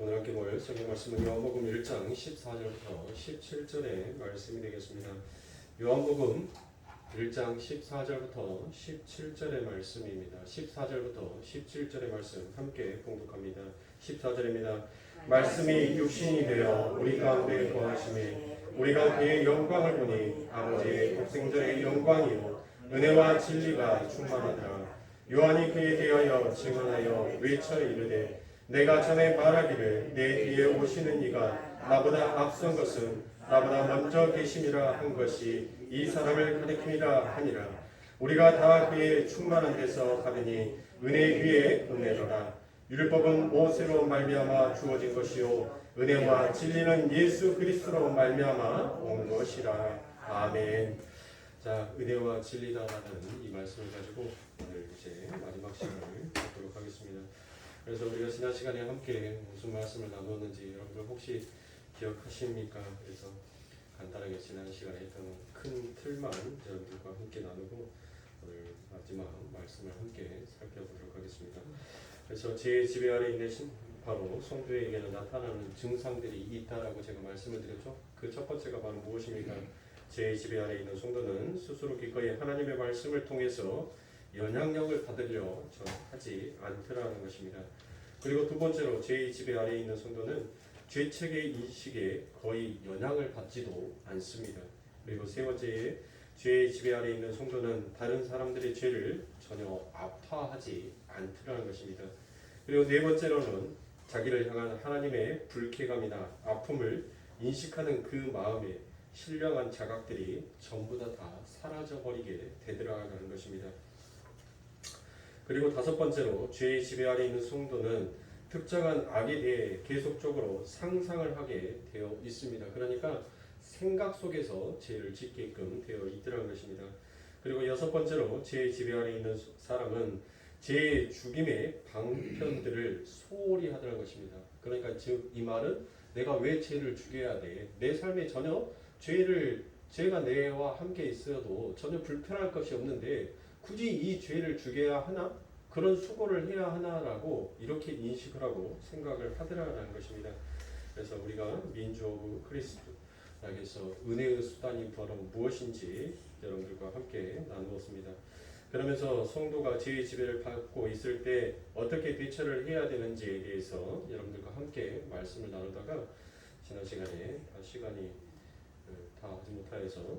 오늘 함께 볼 성경 말씀은 요한복음 1장 14절부터 17절의 말씀이 되겠습니다. 요한복음 1장 14절부터 17절의 말씀입니다. 14절부터 17절의 말씀 함께 봉독합니다. 14절입니다. 말씀이 육신이 되어 우리 가운데 거하심에 우리가 그의 영광을 보니 아버지의 독생자의 영광이요 은혜와 진리가 충만하더라. 요한이 그에 대하여 증언하여 외쳐 이르되 내가 전에 말하기를 내 뒤에 오시는 이가 나보다 앞선 것은 나보다 먼저 계심이라 한 것이 이 사람을 가리킴이라 하니라. 우리가 다 그의 충만한 데서 받으니 은혜 위에 은혜로라. 율법은 모세로 말미암아 주어진 것이요 은혜와 진리는 예수 그리스도로 말미암아 온 것이라. 아멘. 자, 은혜와 진리다라는 이 말씀을 가지고 오늘 이제 마지막 시간을 갖도록 하겠습니다. 그래서 우리가 지난 시간에 함께 무슨 말씀을 나누었는지 여러분들 혹시 기억하십니까? 그래서 간단하게 지난 시간에 했던 큰 틀만 여러분들과 함께 나누고 오늘 마지막 말씀을 함께 살펴보도록 하겠습니다. 그래서 제 지배 아래 있는 바로 성도에게는 나타나는 증상들이 있다라고 제가 말씀을 드렸죠. 그 첫 번째가 바로 무엇입니까? 제 지배 아래 있는 성도는 스스로 기꺼이 하나님의 말씀을 통해서 영향력을 받으려 하지 않더라는 것입니다. 그리고 두 번째로 제 지배 아래 있는 성도는 죄책의 인식에 거의 영향을 받지도 않습니다. 그리고 세 번째에 죄의 지배 아래 있는 성도는 다른 사람들의 죄를 전혀 아파하지 않더라는 것입니다. 그리고 네 번째로는 자기를 향한 하나님의 불쾌감이나 아픔을 인식하는 그 마음에 신령한 자각들이 전부 다 사라져버리게 되더라는 것입니다. 그리고 다섯 번째로 죄의 지배 아래 있는 성도는 특정한 악에 대해 계속적으로 상상을 하게 되어 있습니다. 그러니까 생각 속에서 죄를 짓게끔 되어 있더라는 것입니다. 그리고 여섯 번째로 죄의 지배 아래 있는 사람은 죄의 죽임의 방편들을 소홀히 하더라는 것입니다. 그러니까 즉 이 말은 내가 왜 죄를 죽여야 돼? 내 삶에 전혀 죄가 내와 함께 있어도 전혀 불편할 것이 없는데 굳이 이 죄를 죽여야 하나? 그런 수고를 해야 하나라고 이렇게 인식을 하고 생각을 하더라는 것입니다. 그래서 우리가 민주 오브 크리스트에서 은혜의 수단이 바로 무엇인지 여러분들과 함께 나누었습니다. 그러면서 성도가 죄의 지배를 받고 있을 때 어떻게 대처를 해야 되는지에 대해서 여러분들과 함께 말씀을 나누다가 지난 시간에 시간이 다 하지 못하여서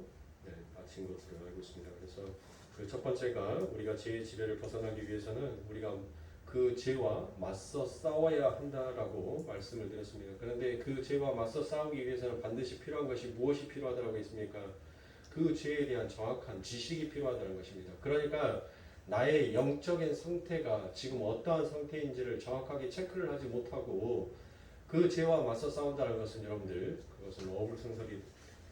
마친 것으로 알고 있습니다. 그래서 그 첫 번째가 우리가 죄의 지배를 벗어나기 위해서는 우리가 그 죄와 맞서 싸워야 한다라고 말씀을 드렸습니다. 그런데 그 죄와 맞서 싸우기 위해서는 반드시 필요한 것이 무엇이 필요하다고 했습니까? 그 죄에 대한 정확한 지식이 필요하다는 것입니다. 그러니까 나의 영적인 상태가 지금 어떠한 상태인지를 정확하게 체크를 하지 못하고 그 죄와 맞서 싸운다는 것은 여러분들 그것은 어불성설이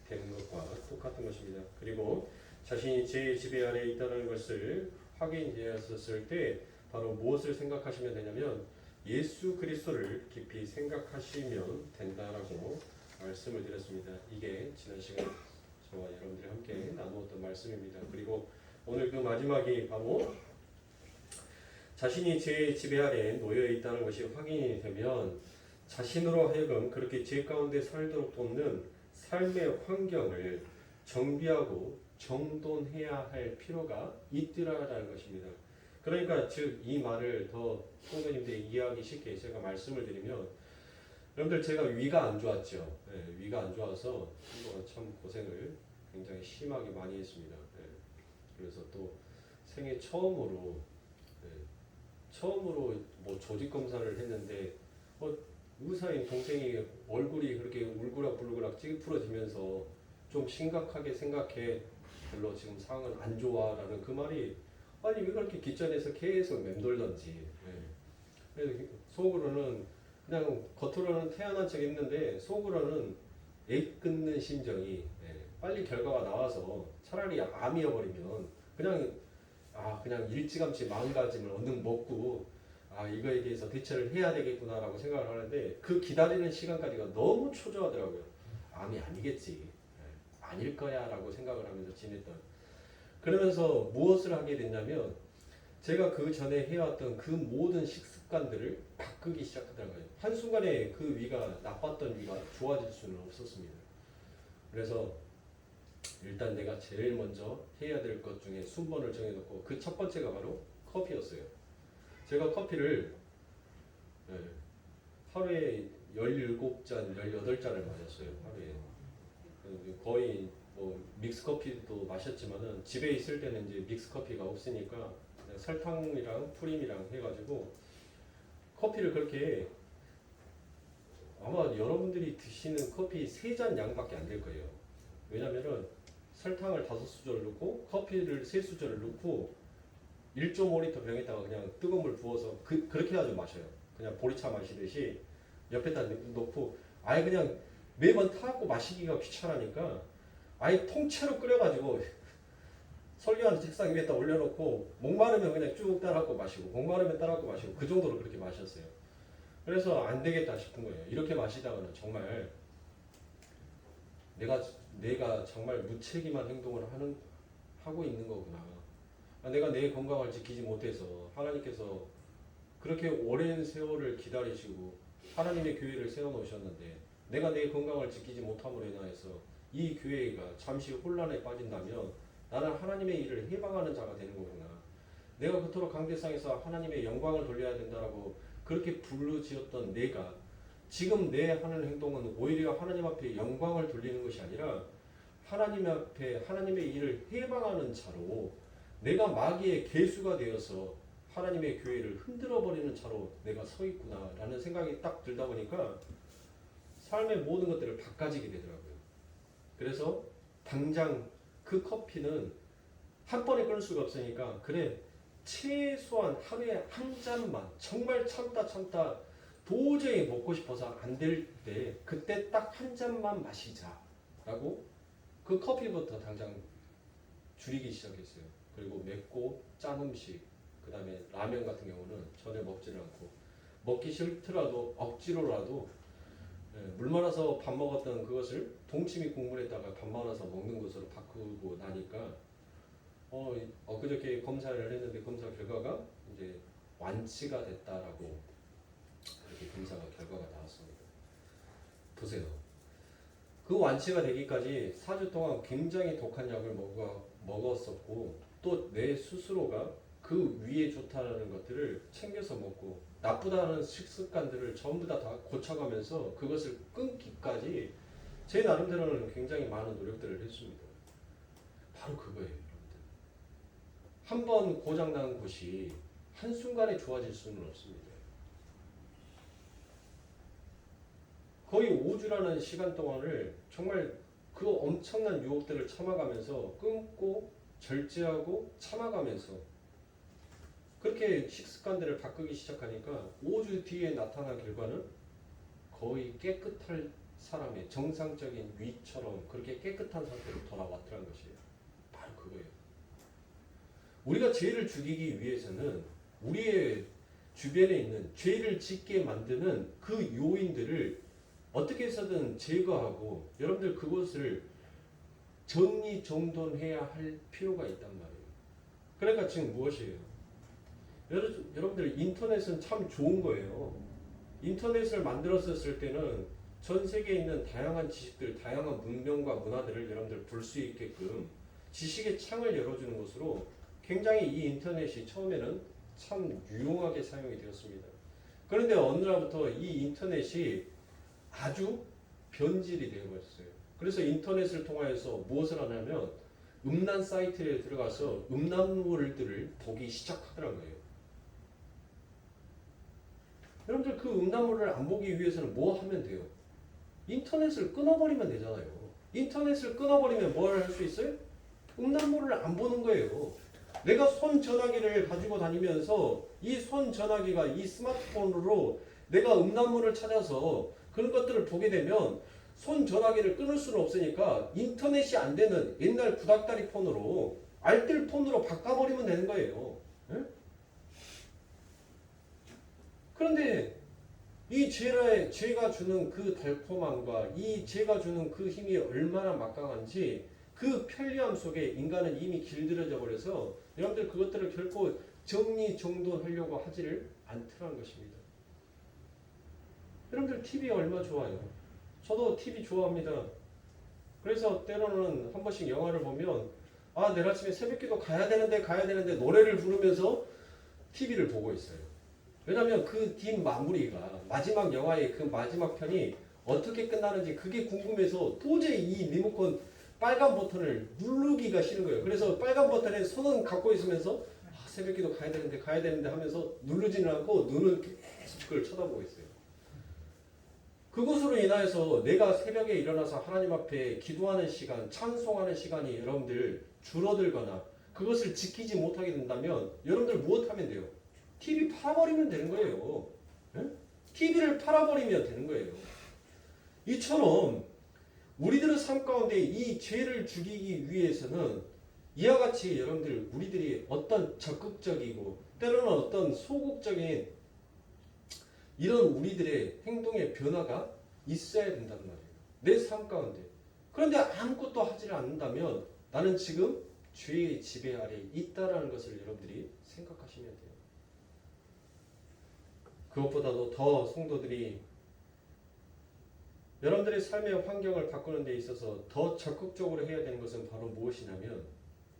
되는 것과 똑같은 것입니다. 그리고 자신이 죄의 지배 아래에 있다는 것을 확인되었을 때 바로 무엇을 생각하시면 되냐면 예수 그리스도를 깊이 생각하시면 된다라고 말씀을 드렸습니다. 이게 지난 시간 저와 여러분들이 함께 나누었던 말씀입니다. 그리고 오늘 그 마지막이 바로 자신이 죄의 지배 아래에 놓여 있다는 것이 확인이 되면 자신으로 하여금 그렇게 죄 가운데 살도록 돕는 삶의 환경을 정비하고 정돈해야 할 필요가 있더라라는 것입니다. 그러니까 즉 이 말을 더 성도님들에게 이해하기 쉽게 제가 말씀을 드리면 여러분들 제가 위가 안 좋았죠. 위가 안 좋아서 참 고생을 굉장히 심하게 많이 했습니다. 그래서 또 생애 처음으로 뭐 조직 검사를 했는데 의사인 동생이 얼굴이 그렇게 울그락불그락 찌푸러지면서 좀 심각하게 생각해. 별로 지금 상황은 안 좋아라는 그 말이 아니 왜 그렇게 귓전에서 계속 맴돌던지. 그래서 속으로는 그냥 겉으로는 태연한 척 했는데 속으로는 애끓는 심정이 빨리 결과가 나와서 차라리 암이어버리면 그냥 일찌감치 마음가짐을 얻는 먹고 이거에 대해서 대처를 해야 되겠구나라고 생각을 하는데 그 기다리는 시간까지가 너무 초조하더라고요. 암이 아니겠지. 아닐 거야 라고 생각을 하면서 지냈던. 그러면서 무엇을 하게 됐냐면 제가 그 전에 해왔던 그 모든 식습관들을 바꾸기 시작하더라고요. 한순간에 그 위가 나빴던 위가 좋아질 수는 없었습니다. 그래서 일단 내가 제일 먼저 해야 될 것 중에 순번을 정해놓고 그 첫 번째가 바로 커피였어요. 제가 커피를 예, 하루에 17잔, 18잔을 마셨어요. 하루에. 거의 뭐 믹스커피도 마셨지만은 집에 있을 때는 이제 믹스커피가 없으니까 설탕이랑 프림이랑 해가지고 커피를 그렇게 아마 여러분들이 드시는 커피 3잔 양밖에 안 될 거예요. 왜냐면은 설탕을 5수저를 넣고 커피를 3수저를 넣고 1.5리터 병에다가 그냥 뜨거운 물 부어서 그렇게 해가지고 마셔요. 그냥 보리차 마시듯이 옆에다 놓고 아예 그냥 매번 타갖고 마시기가 귀찮으니까 아예 통째로 끓여가지고 설교하는 책상 위에다 올려놓고 목마르면 그냥 쭉 따라갖고 마시고 목마르면 따라갖고 마시고 그 정도로 그렇게 마셨어요. 그래서 안 되겠다 싶은 거예요. 이렇게 마시다가는 정말 내가 정말 무책임한 행동을 하고 있는 거구나. 내가 내 건강을 지키지 못해서 하나님께서 그렇게 오랜 세월을 기다리시고 하나님의 교회를 세워놓으셨는데 내가 내 건강을 지키지 못함으로 인하여서 이 교회가 잠시 혼란에 빠진다면 나는 하나님의 일을 해방하는 자가 되는 거구나. 내가 그토록 강대상에서 하나님의 영광을 돌려야 된다라고 그렇게 부르짖었던 내가 지금 내 하는 행동은 오히려 하나님 앞에 영광을 돌리는 것이 아니라 하나님 앞에 하나님의 일을 해방하는 자로 내가 마귀의 개수가 되어서 하나님의 교회를 흔들어버리는 자로 내가 서 있구나라는 생각이 딱 들다 보니까 삶의 모든 것들을 바꿔지게 되더라고요. 그래서 당장 그 커피는 한 번에 끊을 수가 없으니까 그래 최소한 하루에 한 잔만 정말 참다 도저히 먹고 싶어서 안 될 때 그때 딱 한 잔만 마시자라고 그 커피부터 당장 줄이기 시작했어요. 그리고 맵고 짠 음식 그 다음에 라면 같은 경우는 전혀 먹지를 않고 먹기 싫더라도 억지로라도 물 말아서 밥 먹었던 그것을 동치미 국물에다가 밥 말아서 먹는 것으로 바꾸고 나니까 엊그저께 검사를 했는데 검사 결과가 이제 완치가 됐다라고 그렇게 검사 결과가 나왔습니다. 보세요. 그 완치가 되기까지 4주 동안 굉장히 독한 약을 먹었었고 또 내 스스로가 그 위에 좋다라는 것들을 챙겨서 먹고 나쁘다는 식습관들을 전부 다 고쳐가면서 그것을 끊기까지 제 나름대로는 굉장히 많은 노력들을 했습니다. 바로 그거예요, 여러분들. 한 번 고장난 곳이 한순간에 좋아질 수는 없습니다. 거의 5주라는 시간 동안을 정말 그 엄청난 유혹들을 참아가면서 끊고 절제하고 참아가면서 그렇게 식습관들을 바꾸기 시작하니까 5주 뒤에 나타난 결과는 거의 깨끗할 사람의 정상적인 위처럼 그렇게 깨끗한 상태로 돌아왔더라는 것이에요. 바로 그거예요. 우리가 죄를 죽이기 위해서는 우리의 주변에 있는 죄를 짓게 만드는 그 요인들을 어떻게 해서든 제거하고 여러분들 그것을 정리정돈해야 할 필요가 있단 말이에요. 그러니까 지금 무엇이에요? 여러분들 인터넷은 참 좋은 거예요. 인터넷을 만들었을 때는 전 세계에 있는 다양한 지식들, 다양한 문명과 문화들을 여러분들 볼 수 있게끔 지식의 창을 열어주는 것으로 굉장히 이 인터넷이 처음에는 참 유용하게 사용이 되었습니다. 그런데 어느 날부터 이 인터넷이 아주 변질이 되어버렸어요. 그래서 인터넷을 통하여서 무엇을 하냐면 음란 사이트에 들어가서 음란물들을 보기 시작하더라고요. 여러분들 그 음란물을 안 보기 위해서는 뭐 하면 돼요? 인터넷을 끊어버리면 되잖아요. 인터넷을 끊어버리면 뭘 할 수 있어요? 음란물을 안 보는 거예요. 내가 손 전화기를 가지고 다니면서 이 손 전화기가 이 스마트폰으로 내가 음란물을 찾아서 그런 것들을 보게 되면 손 전화기를 끊을 수는 없으니까 인터넷이 안 되는 옛날 구닥다리 폰으로 알뜰 폰으로 바꿔버리면 되는 거예요. 네? 그런데 이 죄가 주는 그 달콤함과 이 죄가 주는 그 힘이 얼마나 막강한지 그 편리함 속에 인간은 이미 길들여져 버려서 여러분들 그것들을 결코 정리정돈하려고 하지를 않더라는 것입니다. 여러분들 TV 얼마 좋아요? 저도 TV 좋아합니다. 그래서 때로는 한 번씩 영화를 보면 아 내일 아침에 새벽기도 가야 되는데 노래를 부르면서 TV를 보고 있어요. 왜냐하면 그 뒷 마무리가 마지막 영화의 그 마지막 편이 어떻게 끝나는지 그게 궁금해서 도저히 이 리모컨 빨간 버튼을 누르기가 싫은 거예요. 그래서 빨간 버튼에 손은 갖고 있으면서 아, 새벽기도 가야 되는데 하면서 누르지는 않고 눈은 계속 그걸 쳐다보고 있어요. 그것으로 인하여서 내가 새벽에 일어나서 하나님 앞에 기도하는 시간, 찬송하는 시간이 여러분들 줄어들거나 그것을 지키지 못하게 된다면 여러분들 무엇하면 돼요? TV 팔아버리면 되는 거예요. TV를 팔아버리면 되는 거예요. 이처럼 우리들의 삶 가운데 이 죄를 죽이기 위해서는 이와 같이 여러분들 우리들이 어떤 적극적이고 때로는 어떤 소극적인 이런 우리들의 행동의 변화가 있어야 된단 말이에요. 내 삶 가운데. 그런데 아무것도 하지를 않는다면 나는 지금 죄의 지배 아래에 있다라는 것을 여러분들이 생각하시면 돼요. 그것보다도 더 성도들이 여러분들의 삶의 환경을 바꾸는 데 있어서 더 적극적으로 해야 되는 것은 바로 무엇이냐면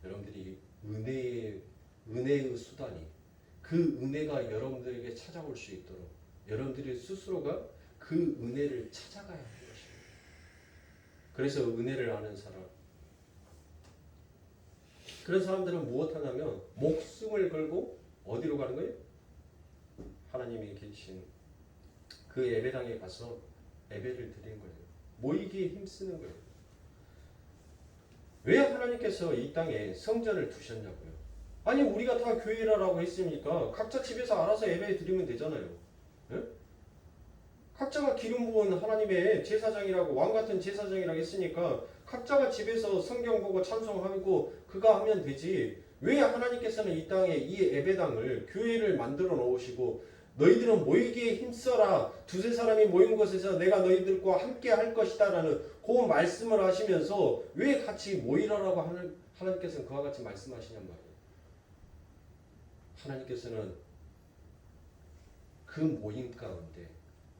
여러분들이 은혜의 수단이 그 은혜가 여러분들에게 찾아올 수 있도록 여러분들이 스스로가 그 은혜를 찾아가야 하는 것입니다. 그래서 은혜를 아는 사람 그런 사람들은 무엇 하냐면 목숨을 걸고 어디로 가는 거예요? 하나님이 계신 그 예배당에 가서 예배를 드리는 거예요. 모이기에 힘쓰는 거예요. 왜 하나님께서 이 땅에 성전을 두셨냐고요? 아니 우리가 다 교회라고 했으니까 각자 집에서 알아서 예배 드리면 되잖아요. 네? 각자가 기름 부은 하나님의 제사장이라고 왕같은 제사장이라고 했으니까 각자가 집에서 성경 보고 찬송하고 그가 하면 되지. 왜 하나님께서는 이 땅에 이 예배당을 교회를 만들어 놓으시고 너희들은 모이기에 힘써라. 두세 사람이 모인 곳에서 내가 너희들과 함께 할 것이다 라는 그 말씀을 하시면서 왜 같이 모이라라고 하나님께서는 그와 같이 말씀하시냔 말이에요. 하나님께서는 그 모임 가운데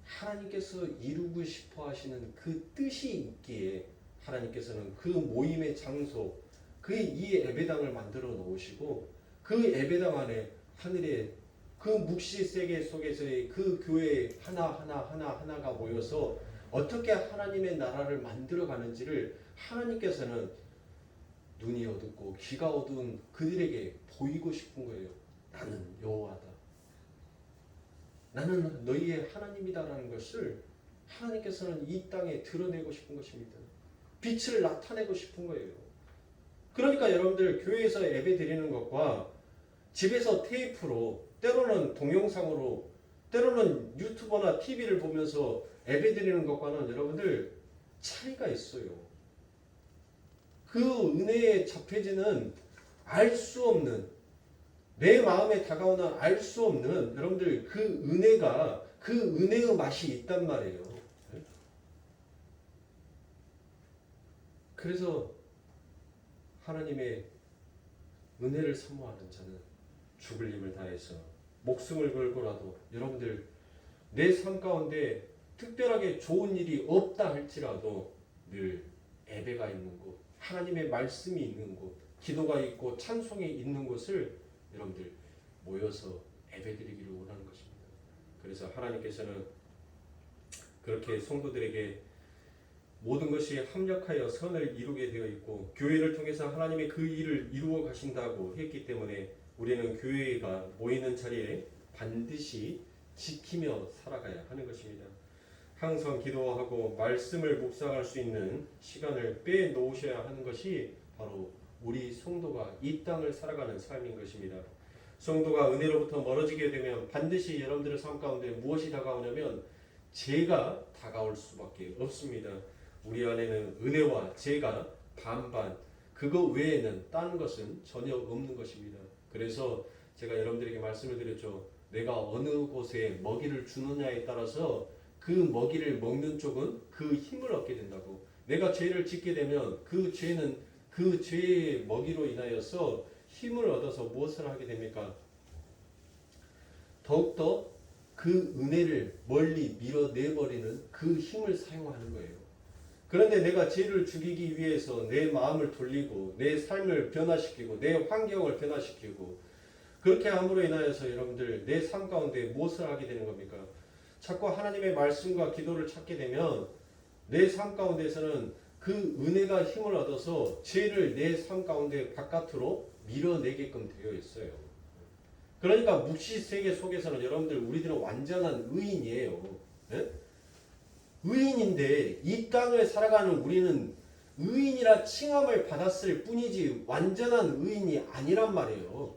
하나님께서 이루고 싶어 하시는 그 뜻이 있기에 하나님께서는 그 모임의 장소, 그 이 예배당을 만들어 놓으시고 그 예배당 안에 하늘의 그 묵시 세계 속에서의 그 교회 하나가 모여서 어떻게 하나님의 나라를 만들어 가는지를 하나님께서는 눈이 어둡고 귀가 어두운 그들에게 보이고 싶은 거예요. 나는 여호와다. 나는 너희의 하나님이다라는 것을 하나님께서는 이 땅에 드러내고 싶은 것입니다. 빛을 나타내고 싶은 거예요. 그러니까 여러분들 교회에서 예배 드리는 것과 집에서 테이프로 때로는 동영상으로 때로는 유튜버나 TV를 보면서 예배 드리는 것과는 여러분들 차이가 있어요. 그 은혜의 접해지는 알 수 없는 내 마음에 다가오는 알 수 없는 여러분들 그 은혜가 그 은혜의 맛이 있단 말이에요. 그래서 하나님의 은혜를 사모하는 자는 죽을 힘을 다해서 목숨을 걸고라도 여러분들 내 삶 가운데 특별하게 좋은 일이 없다 할지라도 늘 예배가 있는 곳, 하나님의 말씀이 있는 곳, 기도가 있고 찬송이 있는 곳을 여러분들 모여서 예배드리기를 원하는 것입니다. 그래서 하나님께서는 그렇게 성도들에게 모든 것이 합력하여 선을 이루게 되어 있고 교회를 통해서 하나님의 그 일을 이루어 가신다고 했기 때문에 우리는 교회가 모이는 자리에 반드시 지키며 살아가야 하는 것입니다. 항상 기도하고 말씀을 묵상할 수 있는 시간을 빼놓으셔야 하는 것이 바로 우리 성도가 이 땅을 살아가는 삶인 것입니다. 성도가 은혜로부터 멀어지게 되면 반드시 여러분들의 삶 가운데 무엇이 다가오냐면 죄가 다가올 수밖에 없습니다. 우리 안에는 은혜와 죄가 반반, 그거 외에는 다른 것은 전혀 없는 것입니다. 그래서 제가 여러분들에게 말씀을 드렸죠. 내가 어느 곳에 먹이를 주느냐에 따라서 그 먹이를 먹는 쪽은 그 힘을 얻게 된다고. 내가 죄를 짓게 되면 그 죄는 그 죄의 먹이로 인하여서 힘을 얻어서 무엇을 하게 됩니까? 더욱더 그 은혜를 멀리 밀어내버리는 그 힘을 사용하는 거예요. 그런데 내가 죄를 죽이기 위해서 내 마음을 돌리고 내 삶을 변화시키고 내 환경을 변화시키고 그렇게 함으로 인하여서 여러분들 내 삶 가운데 무엇을 하게 되는 겁니까? 자꾸 하나님의 말씀과 기도를 찾게 되면 내 삶 가운데서는 그 은혜가 힘을 얻어서 죄를 내 삶 가운데 바깥으로 밀어내게끔 되어 있어요. 그러니까 묵시 세계 속에서는 여러분들 우리들은 완전한 의인이에요. 네? 의인인데 이 땅을 살아가는 우리는 의인이라 칭함을 받았을 뿐이지 완전한 의인이 아니란 말이에요.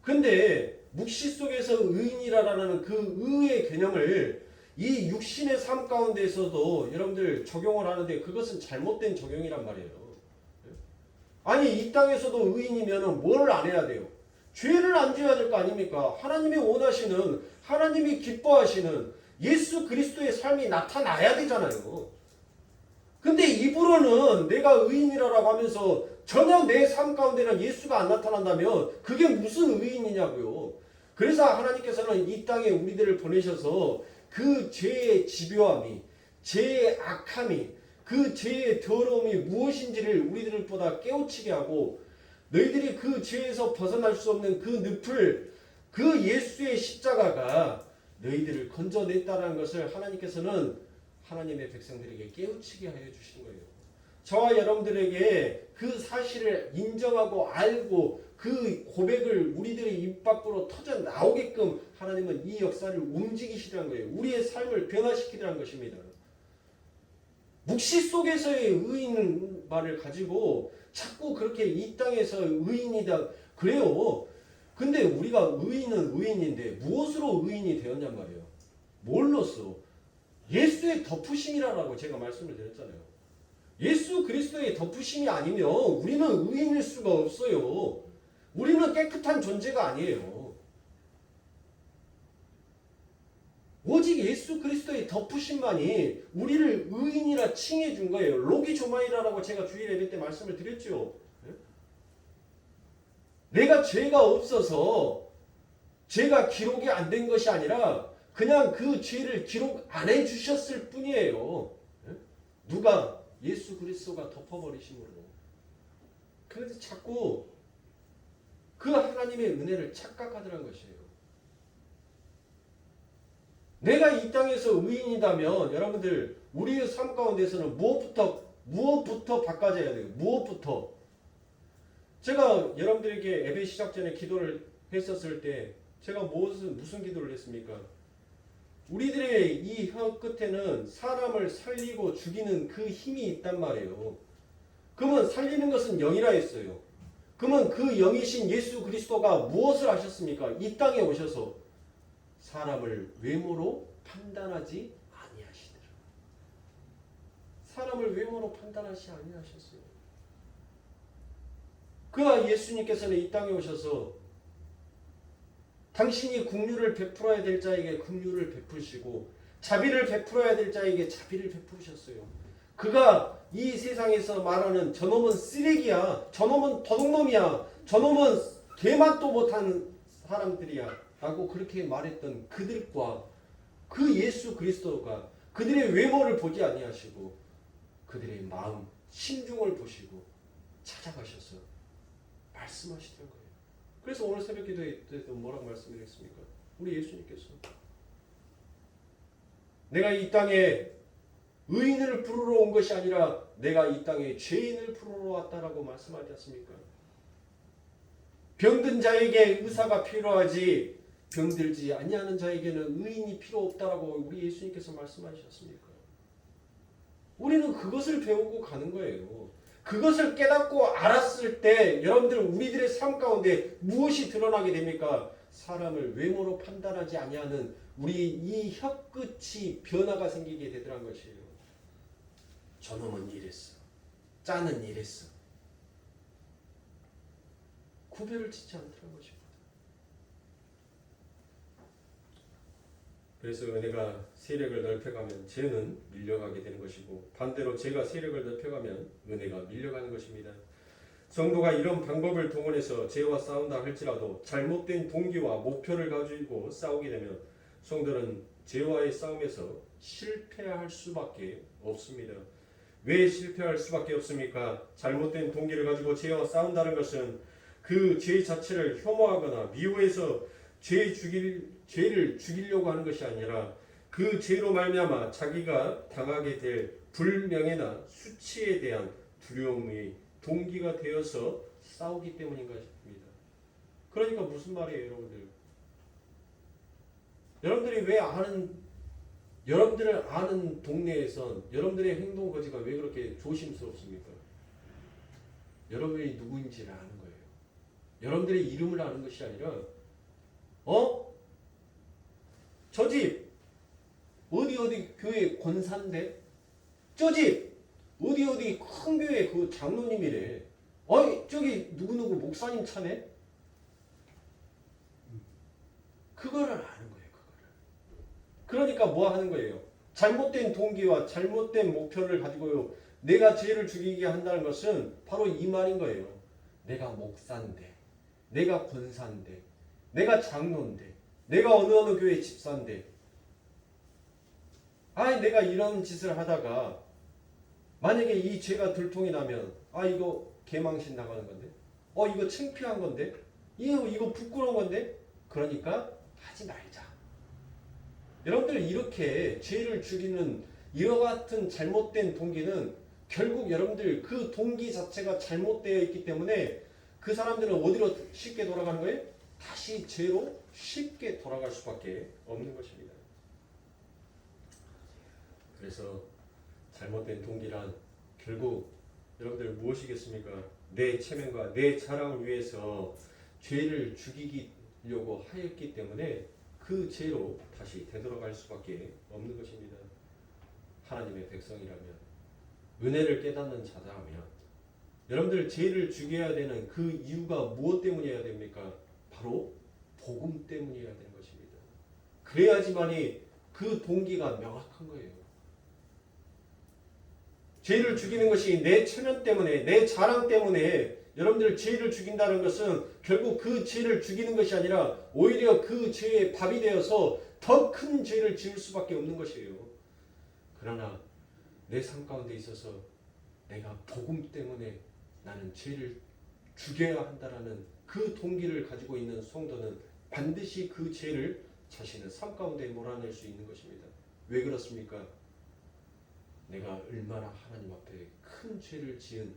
근데 묵시 속에서 의인이라는 그 의의 개념을 이 육신의 삶 가운데에서도 여러분들 적용을 하는데 그것은 잘못된 적용이란 말이에요. 아니 이 땅에서도 의인이면 뭘 안 해야 돼요? 죄를 안 지어야 될 거 아닙니까? 하나님이 원하시는, 하나님이 기뻐하시는 예수 그리스도의 삶이 나타나야 되잖아요. 근데 입으로는 내가 의인이라고 하면서 전혀 내 삶 가운데는 예수가 안 나타난다면 그게 무슨 의인이냐고요. 그래서 하나님께서는 이 땅에 우리들을 보내셔서 그 죄의 집요함이, 죄의 악함이, 그 죄의 더러움이 무엇인지를 우리들보다 깨우치게 하고 너희들이 그 죄에서 벗어날 수 없는 그 늪을 그 예수의 십자가가 너희들을 건져냈다는 것을 하나님께서는 하나님의 백성들에게 깨우치게 하여 주신 거예요. 저와 여러분들에게 그 사실을 인정하고 알고 그 고백을 우리들의 입 밖으로 터져 나오게끔 하나님은 이 역사를 움직이시라는 거예요. 우리의 삶을 변화시키라는 것입니다. 묵시 속에서의 의인 말을 가지고 자꾸 그렇게 이 땅에서 의인이다 그래요. 근데 우리가 의인은 의인인데 무엇으로 의인이 되었냔 말이에요. 뭘로써? 예수의 덮으심이라고 제가 말씀을 드렸잖아요. 예수 그리스도의 덮으심이 아니면 우리는 의인일 수가 없어요. 우리는 깨끗한 존재가 아니에요. 오직 예수 그리스도의 덮으심만이 우리를 의인이라 칭해 준 거예요. 로기조마이라라고 제가 주일 예배 때 말씀을 드렸죠. 내가 죄가 없어서 죄가 기록이 안 된 것이 아니라 그냥 그 죄를 기록 안 해주셨을 뿐이에요. 누가? 예수 그리스도가 덮어버리심으로. 그래서 자꾸 그 하나님의 은혜를 착각하더란 것이에요. 내가 이 땅에서 의인이다면 여러분들 우리의 삶 가운데서는 무엇부터 바꿔져야 돼요? 무엇부터? 제가 여러분들에게 예배 시작 전에 기도를 했었을 때 제가 무슨 기도를 했습니까? 우리들의 이 혀 끝에는 사람을 살리고 죽이는 그 힘이 있단 말이에요. 그러면 살리는 것은 영이라 했어요. 그러면 그 영이신 예수 그리스도가 무엇을 하셨습니까? 이 땅에 오셔서 사람을 외모로 판단하지 아니하시더라. 사람을 외모로 판단하지 아니하셨어요. 그 예수님께서는 이 땅에 오셔서 당신이 긍휼을 베풀어야 될 자에게 긍휼을 베푸시고 자비를 베풀어야 될 자에게 자비를 베푸셨어요. 그가 이 세상에서 말하는 저놈은 쓰레기야, 저놈은 도둑놈이야, 저놈은 개맛도 못한 사람들이야 라고 그렇게 말했던 그들과 그 예수 그리스도가 그들의 외모를 보지 아니하시고 그들의 마음, 심중을 보시고 찾아가셔서 말씀하시던 거예요. 그래서 오늘 새벽 기도에 뭐라고 말씀드렸습니까? 우리 예수님께서 내가 이 땅에 의인을 부르러 온 것이 아니라 내가 이 땅에 죄인을 부르러 왔다라고 말씀하지 않습니까? 병든 자에게 의사가 필요하지 병들지 아니하는 자에게는 의인이 필요 없다라고 우리 예수님께서 말씀하셨습니까? 우리는 그것을 배우고 가는 거예요. 그것을 깨닫고 알았을 때 여러분들 우리들의 삶 가운데 무엇이 드러나게 됩니까? 사람을 외모로 판단하지 아니하는 우리 이 혀끝이 변화가 생기게 되더란 것이에요. 저놈은 이랬어. 짜는 이랬어. 구별을 짓지 않더란 것입니다. 그래서 은혜가 세력을 넓혀가면 죄는 밀려가게 되는 것이고 반대로 죄가 세력을 넓혀가면 은혜가 밀려가는 것입니다. 성도가 이런 방법을 동원해서 죄와 싸운다 할지라도 잘못된 동기와 목표를 가지고 싸우게 되면 성도는 죄와의 싸움에서 실패할 수밖에 없습니다. 왜 실패할 수밖에 없습니까? 잘못된 동기를 가지고 죄와 싸운다는 것은 그 죄 자체를 혐오하거나 미워해서 죄를 죽이려고 하는 것이 아니라 그 죄로 말미암아 자기가 당하게 될 불명예나 수치에 대한 두려움이 동기가 되어서 싸우기 때문인 것입니다. 그러니까 무슨 말이에요, 여러분들? 여러분들을 아는 동네에선 여러분들의 행동 거지가 왜 그렇게 조심스럽습니까? 여러분이 누구인지를 아는 거예요. 여러분들의 이름을 아는 것이 아니라 저 집 어디 교회 권사인데? 저 집 어디 큰 교회 그 장로님이래. 저기 누구누구 목사님 차네? 그거를 아는 거예요. 그러니까 뭐 하는 거예요? 잘못된 동기와 잘못된 목표를 가지고 내가 죄를 죽이게 한다는 것은 바로 이 말인 거예요. 내가 목사인데, 내가 권사인데, 내가 장로인데, 내가 어느 교회 집사인데, 내가 이런 짓을 하다가 만약에 이 죄가 들통이 나면 이거 개망신 나가는 건데, 이거 창피한 건데, 이거 부끄러운 건데, 그러니까 하지 말자. 여러분들 이렇게 죄를 죽이는 이와 같은 잘못된 동기는 결국 여러분들 그 동기 자체가 잘못되어 있기 때문에 그 사람들은 어디로 쉽게 돌아가는 거예요? 다시 죄로 쉽게 돌아갈 수밖에 없는 것입니다. 그래서 잘못된 동기란 결국 여러분들 무엇이겠습니까? 내 체면과 내 자랑을 위해서 죄를 죽이려고 하였기 때문에 그 죄로 다시 되돌아갈 수밖에 없는 것입니다. 하나님의 백성이라면, 은혜를 깨닫는 자라면 여러분들 죄를 죽여야 되는 그 이유가 무엇 때문이어야 됩니까? 바로 복음 때문이어야 되는 것입니다. 그래야지만이 그 동기가 명확한 거예요. 죄를 죽이는 것이 내 체면 때문에, 내 자랑 때문에 여러분들 죄를 죽인다는 것은 결국 그 죄를 죽이는 것이 아니라 오히려 그 죄의 밥이 되어서 더 큰 죄를 지을 수밖에 없는 것이에요. 그러나 내 삶 가운데 있어서 내가 복음 때문에 나는 죄를 죽여야 한다라는 그 동기를 가지고 있는 성도는 반드시 그 죄를 자신의 삶 가운데 몰아낼 수 있는 것입니다. 왜 그렇습니까? 내가 얼마나 하나님 앞에 큰 죄를 지은,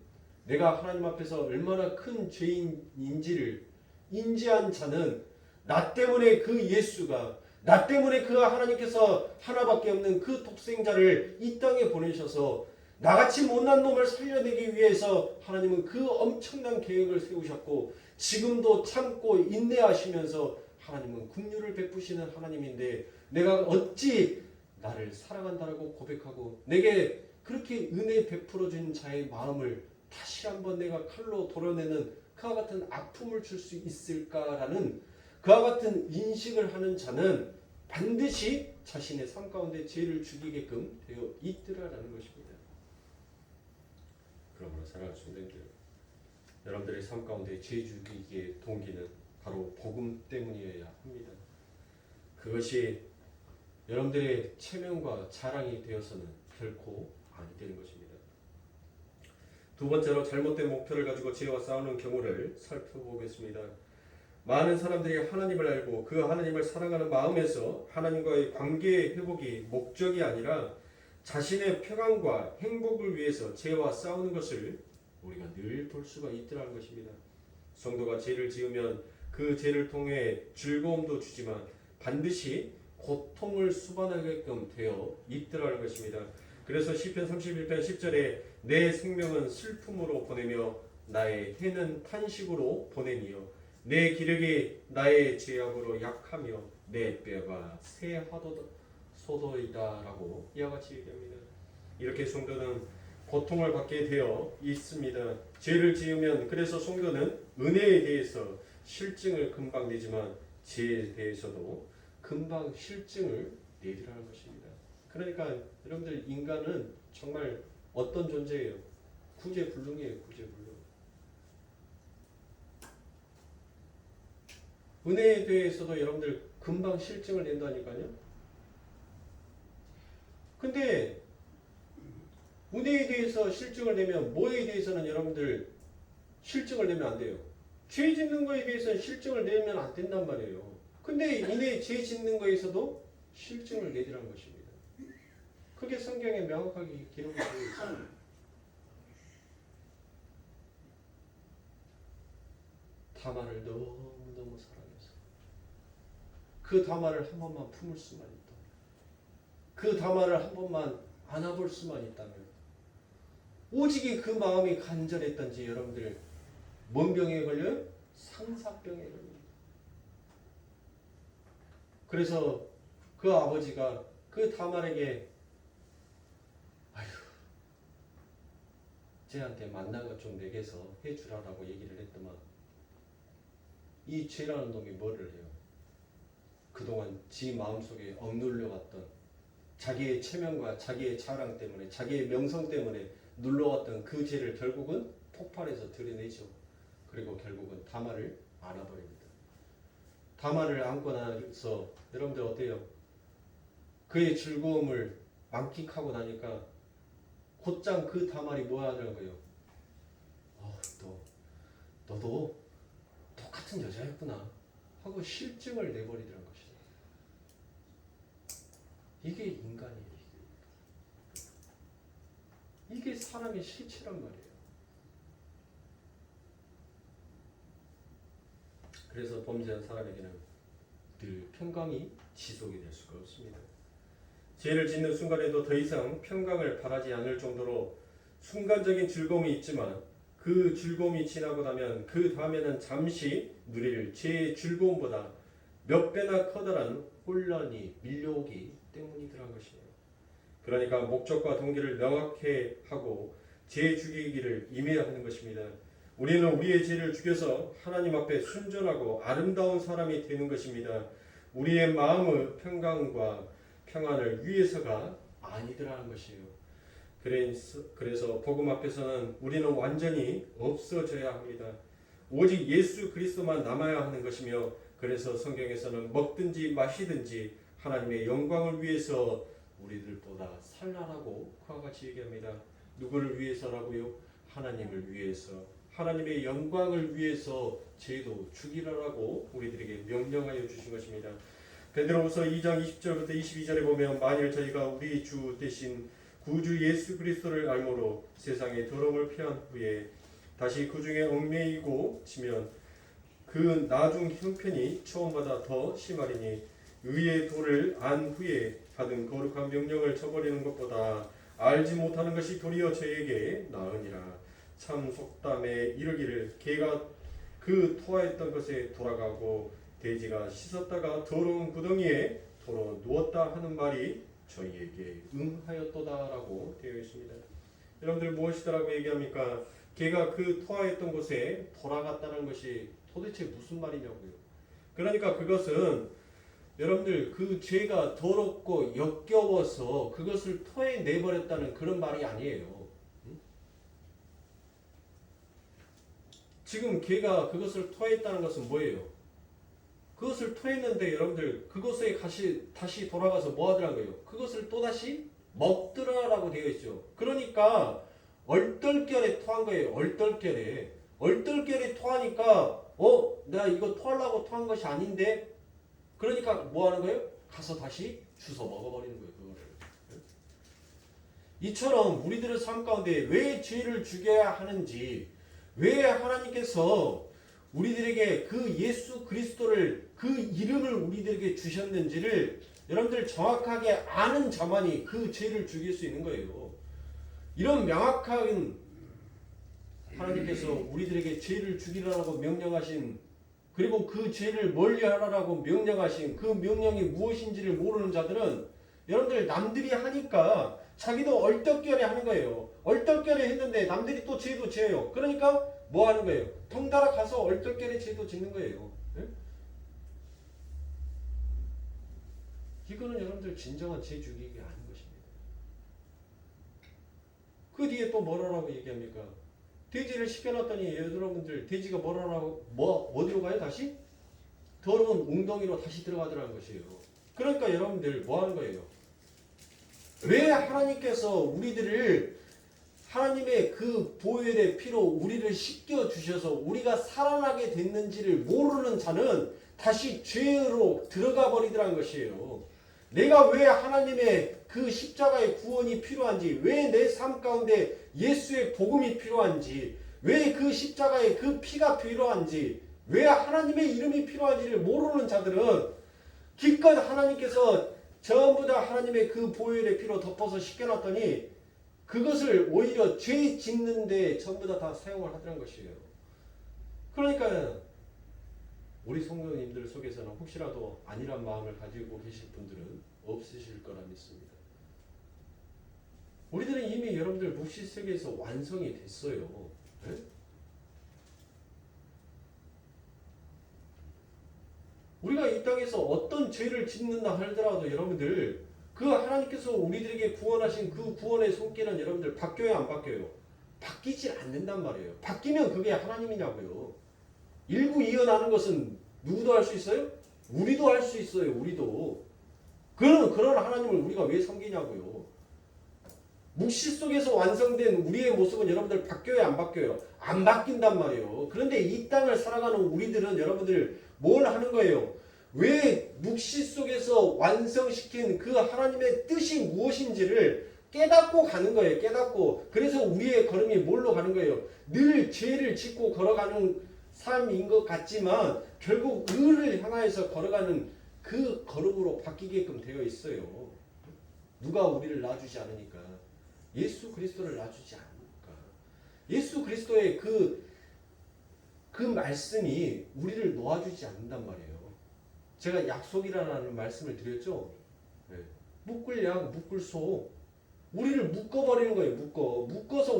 내가 하나님 앞에서 얼마나 큰 죄인인지를 인지한 자는 나 때문에 그 예수가, 나 때문에 그 하나님께서 하나밖에 없는 그 독생자를 이 땅에 보내셔서 나같이 못난 놈을 살려내기 위해서 하나님은 그 엄청난 계획을 세우셨고 지금도 참고 인내하시면서 하나님은 긍휼을 베푸시는 하나님인데 내가 어찌 나를 사랑한다라고 고백하고 내게 그렇게 은혜 베풀어 준 자의 마음을 다시 한번 내가 칼로 도려내는 그와 같은 아픔을 줄 수 있을까라는 그와 같은 인식을 하는 자는 반드시 자신의 삶 가운데 죄를 죽이게끔 되어 있더라라는 것입니다. 그러므로 사랑하는 성도님들, 여러분들의 삶 가운데 죄 죽이기의 동기는 바로 복음 때문이어야 합니다. 그것이 여러분들의 체면과 자랑이 되어서는 결코 아니 되는 것입니다. 두 번째로 잘못된 목표를 가지고 죄와 싸우는 경우를 살펴보겠습니다. 많은 사람들이 하나님을 알고 그 하나님을 사랑하는 마음에서 하나님과의 관계 회복이 목적이 아니라 자신의 평안과 행복을 위해서 죄와 싸우는 것을 우리가 늘 볼 수가 있더라는 것입니다. 성도가 죄를 지으면 그 죄를 통해 즐거움도 주지만 반드시 고통을 수반하게끔 되어 있더라는 것입니다. 그래서 시편 31편 10절에 내 생명은 슬픔으로 보내며 나의 해는 탄식으로 보내니요 내 기력이 나의 죄악으로 약하며 내 뼈가 쇠하도소도이다라고 이와 같이 얘기합니다. 이렇게 성도는 고통을 받게 되어 있습니다. 죄를 지으면 그래서 성도는 은혜에 대해서 실증을 금방 내지만 죄에 대해서도 금방 실증을 내리라는 것입니다. 그러니까 여러분들 인간은 정말 어떤 존재예요? 구제불능이에요. 구제불능. 은혜에 대해서도 여러분들 금방 실증을 낸다니까요. 근데 은혜에 대해서 실증을 내면 뭐에 대해서는 여러분들 실증을 내면 안 돼요. 죄 짓는 거에 대해서는 실증을 내면 안 된단 말이에요. 근데 이내 죄 짓는 거에서도 실증을 내리라는 것입니다. 그게 성경에 명확하게 기록이 되어 있습니다. 다말을 너무너무 사랑해서 그 다말을 한 번만 품을 수만 있다면, 그 다말을 한 번만 안아볼 수만 있다면, 오직이 그 마음이 간절했던지 여러분들 뭔 병에 걸려요? 상사병에 걸립니다. 그래서 그 아버지가 그 다말에게 아휴 쟤한테 만난 것 좀 먹여서 해주라라고 얘기를 했더만 이 죄라는 놈이 뭐를 해요? 그동안 지 마음속에 억눌려왔던 자기의 체면과 자기의 자랑 때문에 자기의 명성 때문에 눌러왔던 그 죄를 결국은 폭발해서 드러내죠. 그리고 결국은 다말을 안아버립니다. 다말을 안고 나서 여러분들 어때요? 그의 즐거움을 만끽하고 나니까 곧장 그 다말이 뭐 하더라는 거예요? 너도 똑같은 여자였구나 하고 실증을 내버리더라는 것이죠. 이게 인간이에요. 이게 사람의 실체란 말이에요. 그래서 범죄한 사람에게는 늘 평강이 지속이 될 수가 없습니다. 죄를 짓는 순간에도 더 이상 평강을 바라지 않을 정도로 순간적인 즐거움이 있지만 그 즐거움이 지나고 나면 그 다음에는 잠시 누릴 죄의 즐거움보다 몇 배나 커다란 혼란이 밀려오기 때문이더란 것이에요. 그러니까 목적과 동기를 명확히 하고 죄 죽이기를 임해야 하는 것입니다. 우리는 우리의 죄를 죽여서 하나님 앞에 순전하고 아름다운 사람이 되는 것입니다. 우리의 마음의 평강과 평안을 위해서가 아니더라는 것이에요. 그래서 복음 앞에서는 우리는 완전히 없어져야 합니다. 오직 예수 그리스도만 남아야 하는 것이며, 그래서 성경에서는 먹든지 마시든지 하나님의 영광을 위해서 우리들보다 살라라고 그와 같이 얘기합니다. 누구를 위해서라고요? 하나님을 위해서, 하나님의 영광을 위해서 죄도 죽이라라고 우리들에게 명령하여 주신 것입니다. 베드로후서 2장 20절부터 22절에 보면 만일 저희가 우리 주 대신 구주 예수 그리스도를 알므로 세상의 더러움을 피한 후에 다시 그 중에 얽매이고 지면 그 나중 형편이 처음보다 더 심하리니 의의 도를 안 후에 받은 거룩한 명령을 저버리는 것보다 알지 못하는 것이 도리어 저에게 나으니라. 참 속담에 이르기를 개가 그 토하였던 것에 돌아가고 돼지가 씻었다가 더러운 구덩이에 도로 누웠다 하는 말이 저희에게 응하였도다라고 되어 있습니다. 여러분들 무엇이더라고 얘기합니까? 개가 그 토하였던 곳에 돌아갔다는 것이 도대체 무슨 말이냐고요. 그러니까 그것은 여러분들 그 죄가 더럽고 역겨워서 그것을 토해내버렸다는 그런 말이 아니에요. 지금 개가 그것을 토했다는 것은 뭐예요? 그것을 토했는데 여러분들 그것에 다시 돌아가서 뭐 하더라고요? 그것을 또다시 먹더라라고 되어 있죠. 그러니까 얼떨결에 토한 거예요. 얼떨결에 토하니까 내가 이거 토하려고 토한 것이 아닌데, 그러니까 뭐 하는 거예요? 가서 다시 주워 먹어버리는 거예요. 그거를. 이처럼 우리들의 삶 가운데 왜 죄를 죽여야 하는지, 왜 하나님께서 우리들에게 그 예수 그리스도를, 그 이름을 우리들에게 주셨는지를 여러분들 정확하게 아는 자만이 그 죄를 죽일 수 있는 거예요. 이런 명확한 하나님께서 우리들에게 죄를 죽이라고 명령하신, 그리고 그 죄를 멀리하라고 명령하신 그 명령이 무엇인지를 모르는 자들은 여러분들 남들이 하니까 자기도 얼떨결에 하는 거예요. 얼떨결에 했는데 남들이 또 죄도 지어요. 그러니까 뭐 하는 거예요? 덩달아 가서 얼떨결에 죄도 짓는 거예요. 네? 이거는 여러분들 진정한 죄 죽이기 아닌 것입니다. 그 뒤에 또 뭐라고 얘기합니까? 돼지를 시켜놨더니 여러분들 돼지가 뭐라고 어디로 가요? 다시 더러운 웅덩이로 다시 들어가더라는 것이에요. 그러니까 여러분들 뭐 하는 거예요? 왜 하나님께서 우리들을 하나님의 그 보혈의 피로 우리를 씻겨 주셔서 우리가 살아나게 됐는지를 모르는 자는 다시 죄로 들어가 버리더라는 것이에요. 내가 왜 하나님의 그 십자가의 구원이 필요한지, 왜 내 삶 가운데 예수의 복음이 필요한지, 왜 그 십자가의 그 피가 필요한지, 왜 하나님의 이름이 필요한지를 모르는 자들은 기껏 하나님께서 전부 다 하나님의 그 보혈의 피로 덮어서 씻겨놨더니 그것을 오히려 죄 짓는 데 전부 다 사용을 하더란 것이에요. 그러니까 우리 성도님들 속에서는 혹시라도 아니란 마음을 가지고 계실 분들은 없으실 거라 믿습니다. 우리들은 이미 여러분들 묵시 세계에서 완성이 됐어요. 네? 우리가 이 땅에서 어떤 죄를 짓는다 하더라도 여러분들 그 하나님께서 우리들에게 구원하신 그 구원의 손길은 여러분들 바뀌어요, 안 바뀌어요? 바뀌지 않는단 말이에요. 바뀌면 그게 하나님이냐고요. 일부 이어나는 것은 누구도 할 수 있어요? 우리도 할 수 있어요. 우리도. 그런 하나님을 우리가 왜 섬기냐고요. 묵시 속에서 완성된 우리의 모습은 여러분들 바뀌어요, 안 바뀌어요? 안 바뀐단 말이에요. 그런데 이 땅을 살아가는 우리들은 여러분들 뭘 하는 거예요? 왜 묵시 속에서 완성시킨 그 하나님의 뜻이 무엇인지를 깨닫고 가는 거예요. 깨닫고. 그래서 우리의 걸음이 뭘로 가는 거예요? 늘 죄를 짓고 걸어가는 삶인 것 같지만 결국 의를 향하여서 걸어가는 그 걸음으로 바뀌게끔 되어 있어요. 누가 우리를 놔주지 않으니까. 예수 그리스도를 놔주지 않으니까. 예수 그리스도의 그 말씀이 우리를 놓아주지 않는단 말이에요. 제가 약속이라는 말씀을 드렸죠. 네. 묶을 양, 묶을 소. 우리를 묶어버리는 거예요. 묶어서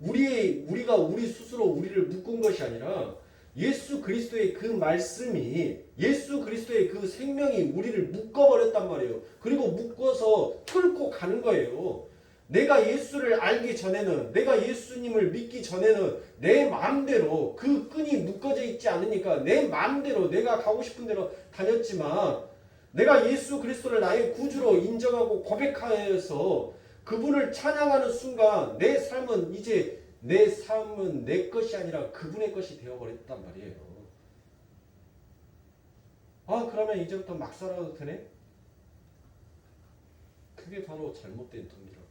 우리가 우리 스스로 우리를 묶은 것이 아니라 예수 그리스도의 그 말씀이, 예수 그리스도의 그 생명이 우리를 묶어버렸단 말이에요. 그리고 묶어서 끌고 가는 거예요. 내가 예수를 알기 전에는, 내가 예수님을 믿기 전에는 내 마음대로 그 끈이 묶어져 있지 않으니까 내 마음대로 내가 가고 싶은 대로 다녔지만, 내가 예수 그리스도를 나의 구주로 인정하고 고백하여서 그분을 찬양하는 순간 내 삶은 이제 내 것이 아니라 그분의 것이 되어버렸단 말이에요. 그러면 이제부터 막 살아도 되네? 그게 바로 잘못된 동기라고.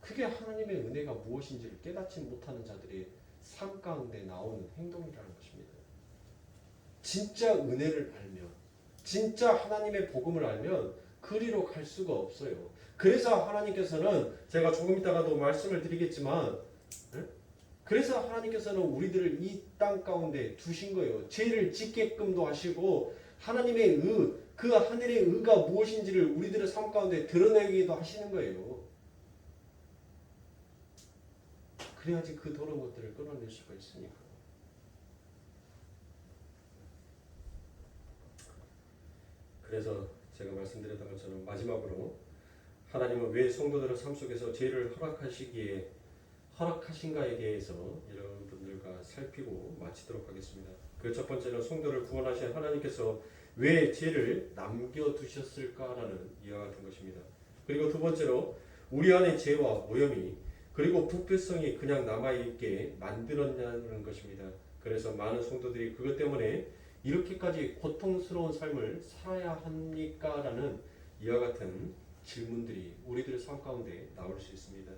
그게 하나님의 은혜가 무엇인지를 깨닫지 못하는 자들의 삶 가운데 나오는 행동이라는 것입니다. 진짜 은혜를 알면, 진짜 하나님의 복음을 알면 그리로 갈 수가 없어요. 그래서 하나님께서는, 제가 조금 이따가도 말씀을 드리겠지만, 그래서 하나님께서는 우리들을 이 땅 가운데 두신 거예요. 죄를 짓게끔도 하시고 하나님의 그 하늘의 의가 무엇인지를 우리들의 삶 가운데 드러내기도 하시는 거예요. 그래야지 그 더러운 것들을 끌어낼 수가 있으니까. 그래서 제가 말씀드렸던 것처럼 마지막으로 하나님은 왜 성도들의 삶 속에서 죄를 허락하신가에 대해서 여러분들과 살피고 마치도록 하겠습니다. 그 첫 번째는 성도를 구원하신 하나님께서 왜 죄를 남겨두셨을까라는 이와 같은 것입니다. 그리고 두 번째로 우리 안에 죄와 오염이 그리고 부패성이 그냥 남아있게 만들었냐는 것입니다. 그래서 많은 성도들이 그것 때문에 이렇게까지 고통스러운 삶을 살아야 합니까? 라는 이와 같은 질문들이 우리들의 삶 가운데 나올 수 있습니다.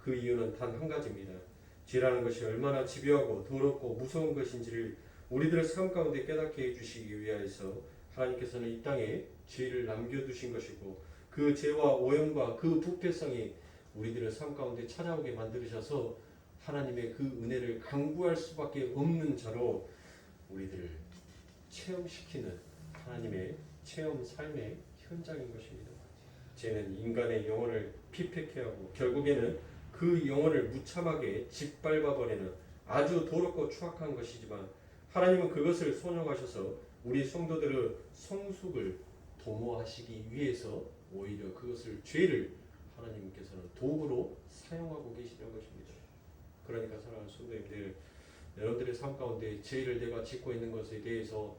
그 이유는 단 한 가지입니다. 죄라는 것이 얼마나 집요하고 더럽고 무서운 것인지를 우리들의 삶 가운데 깨닫게 해주시기 위하여서 하나님께서는 이 땅에 죄를 남겨두신 것이고, 그 죄와 오염과 그 부패성이 우리들의 삶 가운데 찾아오게 만들으셔서 하나님의 그 은혜를 강구할 수밖에 없는 자로 우리들을 체험시키는 하나님의 체험 삶의 현장인 것입니다. 죄는 인간의 영혼을 피폐케 하고 결국에는 그 영혼을 무참하게 짓밟아버리는 아주 더럽고 추악한 것이지만, 하나님은 그것을 손용하셔서 우리 성도들의 성숙을 도모하시기 위해서 오히려 그것을, 죄를 하나님께서는 도구로 사용하고 계시는 것입니다. 그러니까 사랑하는 성도님들, 여러분들의 삶 가운데 죄를 내가 짓고 있는 것에 대해서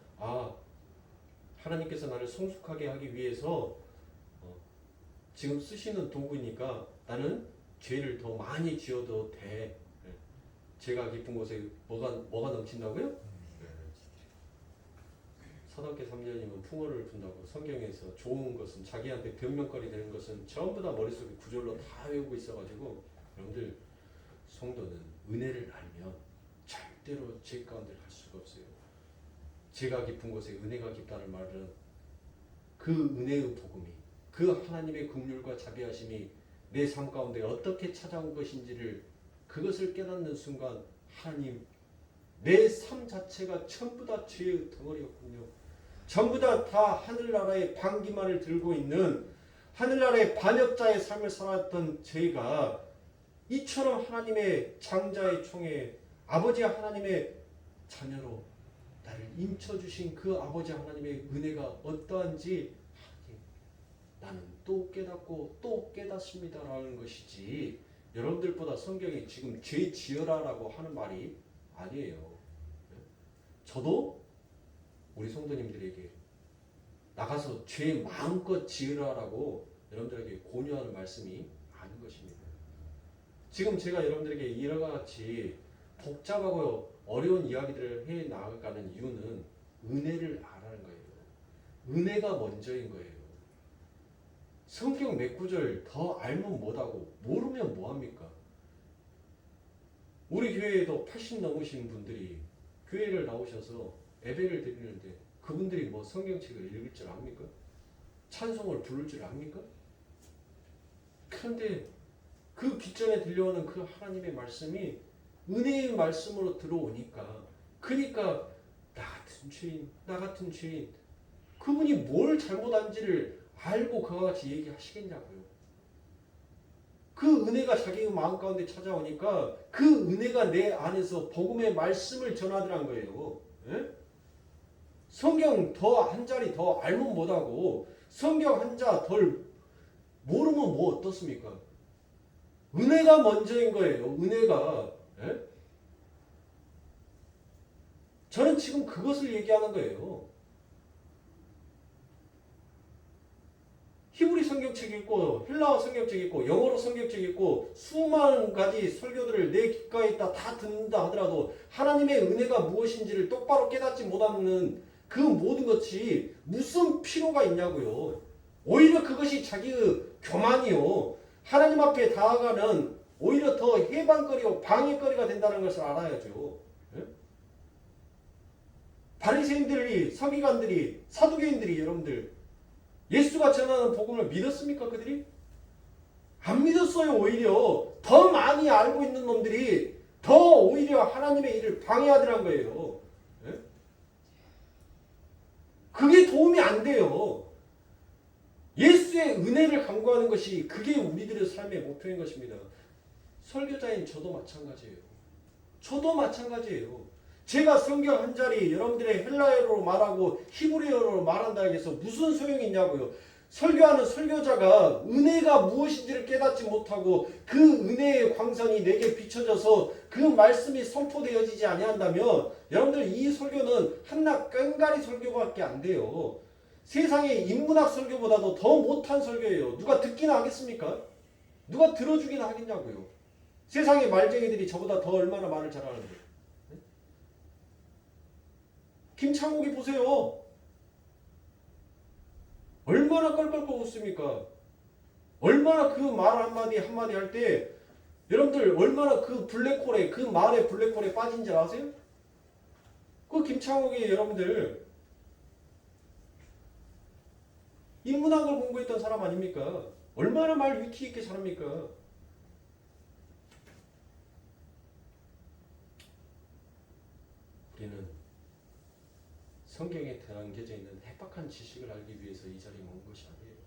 하나님께서 나를 성숙하게 하기 위해서 지금 쓰시는 도구니까 나는 죄를 더 많이 지어도 돼. 죄가 깊은 곳에 뭐가 넘친다고요? 사도학교 3년이면 풍어를 분다고 성경에서 좋은 것은 자기한테 변명거리 되는 것은 전부 다 머릿속에 구절로 다 외우고 있어가지고 여러분들 성도는 은혜를 알면 절대로 죄 가운데 갈 수가 없어요. 죄가 깊은 곳에 은혜가 깊다는 말은 그 은혜의 복음이 그 하나님의 긍휼과 자비하심이 내 삶 가운데 어떻게 찾아온 것인지를 그것을 깨닫는 순간 하나님 내 삶 자체가 전부 다 죄의 덩어리였군요. 전부 다 하늘나라의 반기만을 들고 있는 하늘나라의 반역자의 삶을 살았던 저희가 이처럼 하나님의 장자의 총에 아버지 하나님의 자녀로 나를 인쳐주신 그 아버지 하나님의 은혜가 어떠한지 나는 또 깨닫고 또 깨닫습니다라는 것이지 여러분들보다 성경이 지금 죄 지어라라고 하는 말이 아니에요. 저도 우리 성도님들에게 나가서 죄 마음껏 지으라라고 여러분들에게 권유하는 말씀이 아닌 것입니다. 지금 제가 여러분들에게 여러 가지 복잡하고 어려운 이야기들을 해 나가는 이유는 은혜를 알아는 거예요. 은혜가 먼저인 거예요. 성경 몇 구절 더 알면 뭐하고 모르면 뭐합니까? 우리 교회에도 80 넘으신 분들이 교회를 나오셔서 예배를 드리는데 그분들이 뭐 성경책을 읽을 줄 압니까? 찬송을 부를 줄 압니까? 그런데 그 귓전에 들려오는 그 하나님의 말씀이 은혜의 말씀으로 들어오니까 그러니까 나 같은 죄인 그분이 뭘 잘못한지를 알고 그와 같이 얘기하시겠냐고요. 그 은혜가 자기의 마음 가운데 찾아오니까 그 은혜가 내 안에서 복음의 말씀을 전하더란 거예요. 예? 성경 더 한 자리 더 알면 못하고 성경 한 자 덜 모르면 뭐 어떻습니까? 은혜가 먼저인 거예요. 은혜가. 예? 저는 지금 그것을 얘기하는 거예요. 히브리 성경책 읽고 헬라어 성경책 읽고 영어로 성경책 읽고 수많은 가지 설교들을 내 귓가에다 다 듣는다 하더라도 하나님의 은혜가 무엇인지를 똑바로 깨닫지 못하는 그 모든 것이 무슨 필요가 있냐고요. 오히려 그것이 자기의 교만이요. 하나님 앞에 다가가는 오히려 더 해방거리고 방해거리가 된다는 것을 알아야죠. 예? 바리새인들이 서기관들이 사두개인들이 여러분들 예수가 전하는 복음을 믿었습니까? 그들이? 안 믿었어요. 오히려 더 많이 알고 있는 놈들이 더 오히려 하나님의 일을 방해하더란 거예요. 예? 그게 도움이 안 돼요. 예수의 은혜를 간구하는 것이 그게 우리들의 삶의 목표인 것입니다. 설교자인 저도 마찬가지예요. 저도 마찬가지예요. 제가 성경 한 자리 여러분들의 헬라어로 말하고 히브리어로 말한다고 해서 무슨 소용이 있냐고요. 설교하는 설교자가 은혜가 무엇인지를 깨닫지 못하고 그 은혜의 광선이 내게 비춰져서 그 말씀이 선포되어지지 아니한다면 여러분들 이 설교는 한낱 꽹가리 설교밖에 안 돼요. 세상의 인문학 설교보다도 더 못한 설교예요. 누가 듣기나 하겠습니까? 누가 들어주기나 하겠냐고요. 세상의 말쟁이들이 저보다 더 얼마나 말을 잘하는데. 김창욱이 보세요. 얼마나 껄껄껄 웃습니까? 얼마나 그 말 한마디 한마디 할 때 여러분들 얼마나 그 블랙홀에 그 말의 블랙홀에 빠진 줄 아세요? 그 김창욱이 여러분들 인문학을 공부했던 사람 아닙니까? 얼마나 말 위트 있게 잘합니까? 우리는 성경에 담겨져 있는 해박한 지식을 알기 위해서 이 자리에 온 것이 아니에요.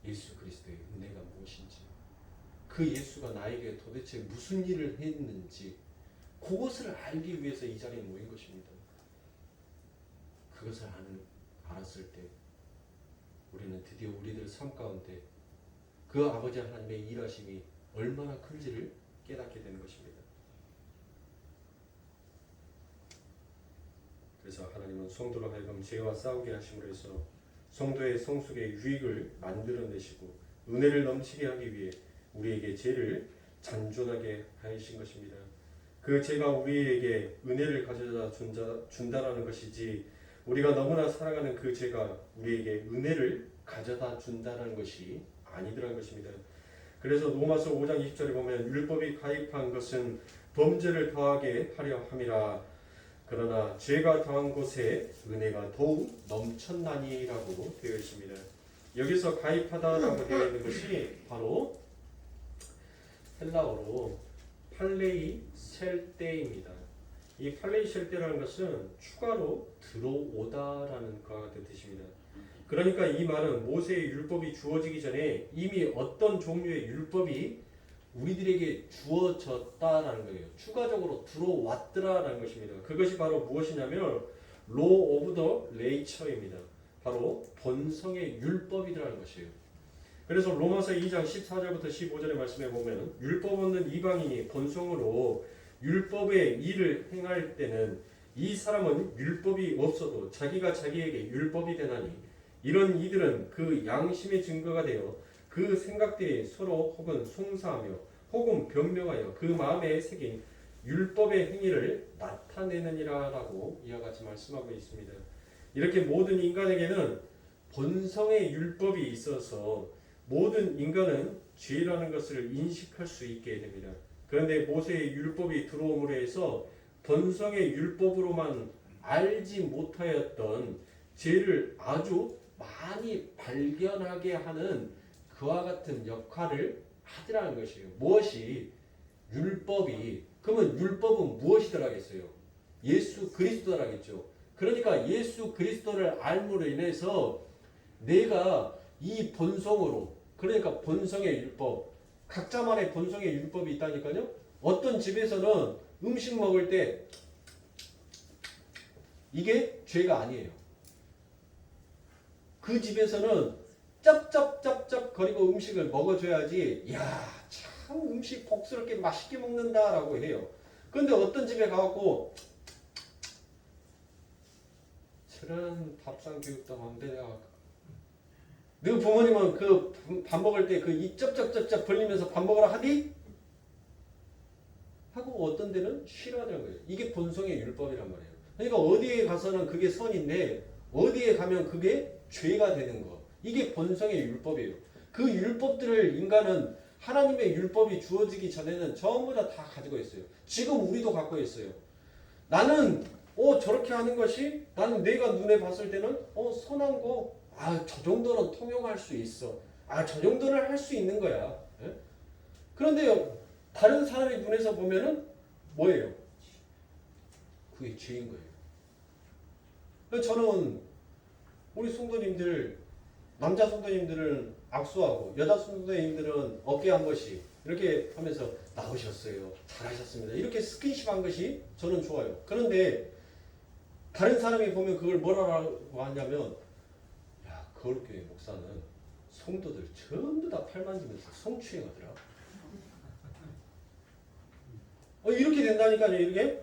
예수 그리스도의 은혜가 무엇인지, 그 예수가 나에게 도대체 무슨 일을 했는지 그것을 알기 위해서 이 자리에 모인 것입니다. 그것을 알았을 때 우리는 드디어 우리들 삶 가운데 그 아버지 하나님의 일하심이 얼마나 큰지를 깨닫게 되는 것입니다. 그래서 하나님은 성도로 하여금 죄와 싸우게 하심으로 해서 성도의 성숙의 유익을 만들어내시고 은혜를 넘치게 하기 위해 우리에게 죄를 잔존하게 하신 것입니다. 그 죄가 우리에게 은혜를 가져다 준다라는 것이지 우리가 너무나 사랑하는 그 죄가 우리에게 은혜를 가져다 준다는 것이 아니더란 것입니다. 그래서 로마서 5장 20절에 보면 율법이 가입한 것은 범죄를 더하게 하려 함이라 그러나 죄가 더한 곳에 은혜가 더욱 넘쳤나니라고 되어 있습니다. 여기서 가입하다라고 되어 있는 것이 바로 헬라어로 팔레이 셀때입니다. 이 팔레이 셀때라는 것은 추가로 들어오다라는 것과 같은 뜻입니다. 그러니까 이 말은 모세의 율법이 주어지기 전에 이미 어떤 종류의 율법이 우리들에게 주어졌다라는 거예요. 추가적으로 들어왔더라라는 것입니다. 그것이 바로 무엇이냐면 law of the nature입니다. 바로 본성의 율법이라는 것이에요. 그래서 로마서 2장 14절부터 15절의 말씀에 보면 율법 없는 이방인이 본성으로 율법의 일을 행할 때는 이 사람은 율법이 없어도 자기가 자기에게 율법이 되나니 이런 이들은 그 양심의 증거가 되어 그 생각들이 서로 혹은 송사하며 혹은 변명하여 그 마음에 새긴 율법의 행위를 나타내느니라라고 이와 같이 말씀하고 있습니다. 이렇게 모든 인간에게는 본성의 율법이 있어서 모든 인간은 죄라는 것을 인식할 수 있게 됩니다. 그런데 모세의 율법이 들어옴으로 해서 본성의 율법으로만 알지 못하였던 죄를 아주 많이 발견하게 하는 그와 같은 역할을 하더라는 것이에요. 무엇이? 율법이. 그러면 율법은 무엇이더라겠어요? 예수 그리스도라겠죠. 그러니까 예수 그리스도를 알므로 인해서 내가 이 본성으로, 그러니까 본성의 율법, 각자만의 본성의 율법이 있다니까요. 어떤 집에서는 음식 먹을 때 이게 죄가 아니에요. 그 집에서는 짭짭짭짭 거리고 음식을 먹어줘야지 야, 참 음식 복스럽게 맛있게 먹는다라고 해요. 그런데 어떤 집에 가갖고 저런 밥상 교육도 안 되냐. 너 부모님은 그 밥 먹을 때 그 입 쩝쩝쩝쩝 벌리면서 밥 먹으라 하디? 하고 어떤 데는 싫어하는 거예요. 이게 본성의 율법이란 말이에요. 그러니까 어디에 가서는 그게 선인데 어디에 가면 그게 죄가 되는 거. 이게 본성의 율법이에요. 그 율법들을 인간은 하나님의 율법이 주어지기 전에는 전부 다 가지고 있어요. 지금 우리도 갖고 있어요. 나는 저렇게 하는 것이 나는 내가 눈에 봤을 때는 선한 거 저 정도는 통용할 수 있어. 저 정도는 할 수 있는 거야. 예? 그런데 다른 사람의 눈에서 보면은 뭐예요? 그게 죄인 거예요. 저는 우리 성도님들, 남자 성도님들은 악수하고 여자 성도님들은 어깨 한 번씩 이렇게 하면서 나오셨어요. 잘하셨습니다. 이렇게 스킨십 한 것이 저는 좋아요. 그런데 다른 사람이 보면 그걸 뭐라고 하냐면 거룩교회 목사는 성도들 전부 다 팔 만지면서 성추행하더라. 이렇게 된다니까요.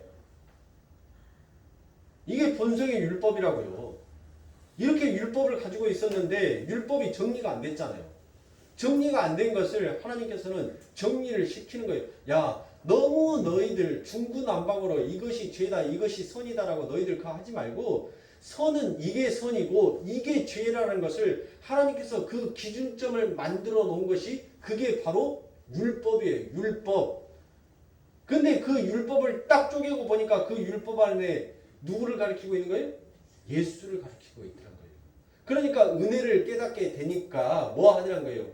이게 본성의 율법이라고요. 이렇게 율법을 가지고 있었는데 율법이 정리가 안 됐잖아요. 정리가 안 된 것을 하나님께서는 정리를 시키는 거예요. 야, 너무 너희들 중구난방으로 이것이 죄다 이것이 선이다라고 너희들 그거 하지 말고 선은 이게 선이고 이게 죄라는 것을 하나님께서 그 기준점을 만들어 놓은 것이 그게 바로 율법이에요. 율법. 근데 그 율법을 딱 쪼개고 보니까 그 율법 안에 누구를 가리키고 있는 거예요? 예수를 가리키고 있더란 거예요. 그러니까 은혜를 깨닫게 되니까 뭐 하냐는 거예요.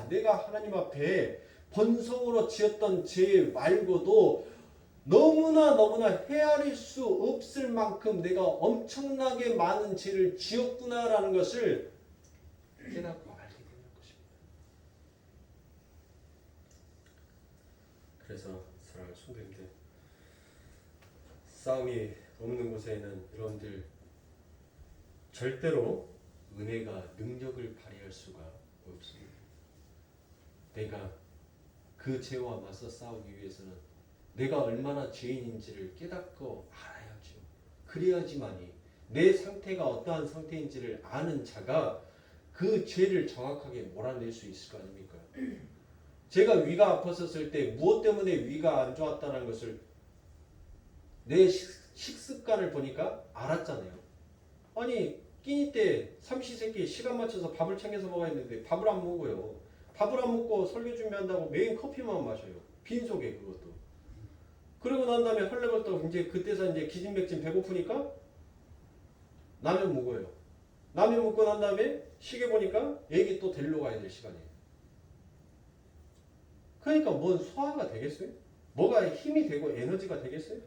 내가 하나님 앞에 본성으로 지었던 죄 말고도 너무나 헤아릴 수 없을 만큼 내가 엄청나게 많은 죄를 지었구나라는 것을 깨닫고 알게 되는 것입니다. 그래서 사랑하는 성도님들, 싸움이 없는 곳에는 여러분들 절대로 은혜가 능력을 발휘할 수가 없습니다. 내가 그 죄와 맞서 싸우기 위해서는 내가 얼마나 죄인인지를 깨닫고 알아야죠. 그래야지만이 내 상태가 어떠한 상태인지를 아는 자가 그 죄를 정확하게 몰아낼 수 있을 거 아닙니까? 제가 위가 아팠었을 때 무엇 때문에 위가 안 좋았다는 것을 내 식습관을 보니까 알았잖아요. 아니 끼니 때 삼시세끼 시간 맞춰서 밥을 챙겨서 먹어야 되는데 밥을 안 먹어요. 밥을 안 먹고 설교 준비한다고 매일 커피만 마셔요. 빈속에 그것도. 그러고 난 다음에 헐레벌떡 이제 그때서 이제 기진맥진 배고프니까 라면 먹어요. 라면 먹고 난 다음에 시계 보니까 얘기 또 데리러 가야 될 시간이에요. 그러니까 뭔 소화가 되겠어요? 뭐가 힘이 되고 에너지가 되겠어요?